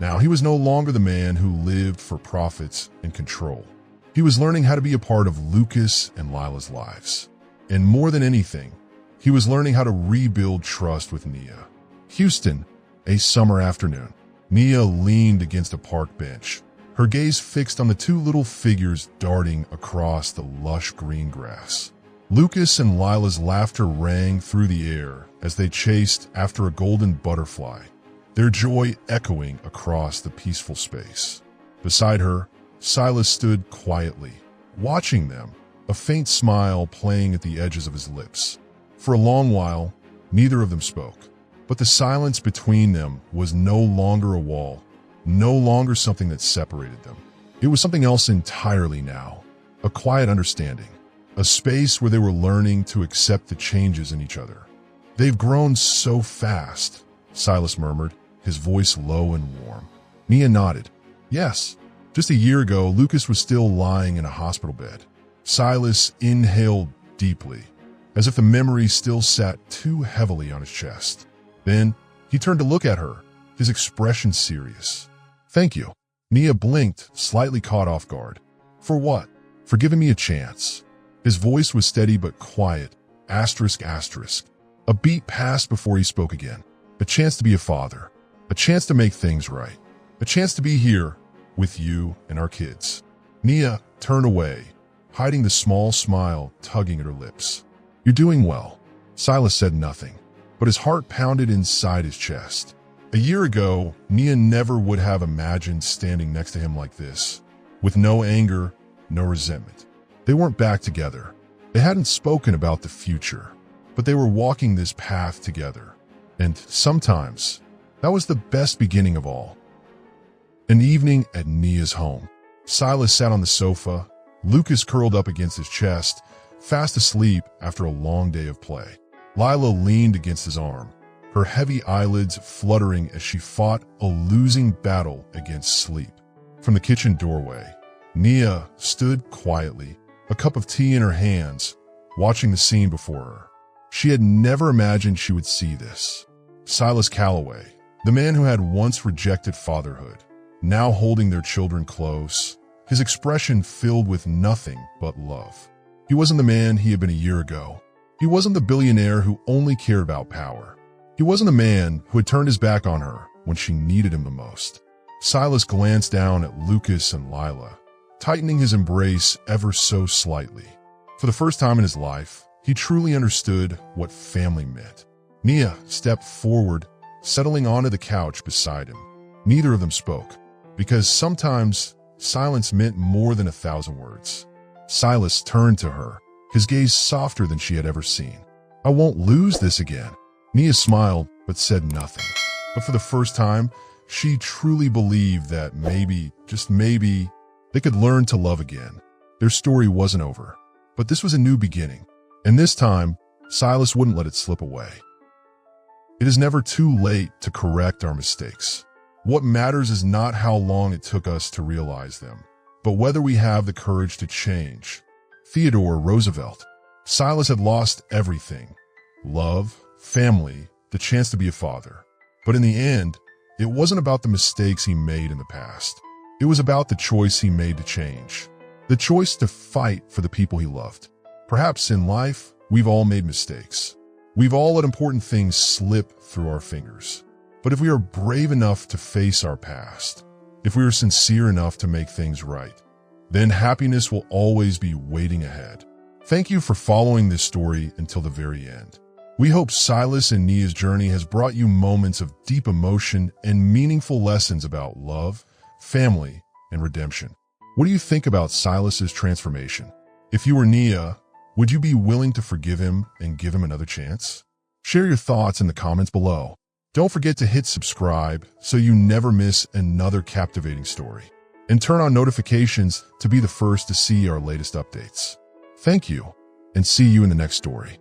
Now he was no longer the man who lived for profits and control. He was learning how to be a part of Lucas and Lila's lives. And more than anything, he was learning how to rebuild trust with Nia. Houston, a summer afternoon. Nia leaned against a park bench, her gaze fixed on the two little figures darting across the lush green grass. Lucas and Lila's laughter rang through the air as they chased after a golden butterfly, their joy echoing across the peaceful space. Beside her, Silas stood quietly, watching them, a faint smile playing at the edges of his lips. For a long while, neither of them spoke. But the silence between them was no longer a wall, no longer something that separated them. It was something else entirely now, a quiet understanding, a space where they were learning to accept the changes in each other. "They've grown so fast," Silas murmured, his voice low and warm. Nia nodded. "Yes." Just a year ago, Lucas was still lying in a hospital bed. Silas inhaled deeply, as if the memory still sat too heavily on his chest. Then he turned to look at her, his expression serious. "Thank you." Nia blinked, slightly caught off guard. "For what?" "For giving me a chance." His voice was steady but quiet, asterisk. A beat passed before he spoke again. "A chance to be a father. A chance to make things right. A chance to be here with you and our kids." Nia turned away, hiding the small smile tugging at her lips. "You're doing well." Silas said nothing, but his heart pounded inside his chest. A year ago, Nia never would have imagined standing next to him like this, with no anger, no resentment. They weren't back together. They hadn't spoken about the future, but they were walking this path together. And sometimes, that was the best beginning of all. An evening at Nia's home. Silas sat on the sofa, Lucas curled up against his chest, fast asleep after a long day of play. Lila leaned against his arm, her heavy eyelids fluttering as she fought a losing battle against sleep. From the kitchen doorway, Nia stood quietly, a cup of tea in her hands, watching the scene before her. She had never imagined she would see this. Silas Callaway, the man who had once rejected fatherhood, now holding their children close, his expression filled with nothing but love. He wasn't the man he had been a year ago. He wasn't the billionaire who only cared about power. He wasn't the man who had turned his back on her when she needed him the most. Silas glanced down at Lucas and Lila, tightening his embrace ever so slightly. For the first time in his life, he truly understood what family meant. Nia stepped forward, settling onto the couch beside him. Neither of them spoke, because sometimes silence meant more than 1,000 words. Silas turned to her, his gaze softer than she had ever seen. "I won't lose this again." Nia smiled, but said nothing. But for the first time, she truly believed that maybe, just maybe, they could learn to love again. Their story wasn't over, but this was a new beginning. And this time, Silas wouldn't let it slip away. It is never too late to correct our mistakes. What matters is not how long it took us to realize them, but whether we have the courage to change. Theodore Roosevelt. Silas had lost everything: love, family, the chance to be a father. But in the end, it wasn't about the mistakes he made in the past. It was about the choice he made to change. The choice to fight for the people he loved. Perhaps in life, we've all made mistakes. We've all let important things slip through our fingers. But if we are brave enough to face our past, if we are sincere enough to make things right, then happiness will always be waiting ahead. Thank you for following this story until the very end. We hope Silas and Nia's journey has brought you moments of deep emotion and meaningful lessons about love, family, and redemption. What do you think about Silas's transformation? If you were Nia, would you be willing to forgive him and give him another chance? Share your thoughts in the comments below. Don't forget to hit subscribe so you never miss another captivating story. And turn on notifications to be the first to see our latest updates. Thank you, and see you in the next story.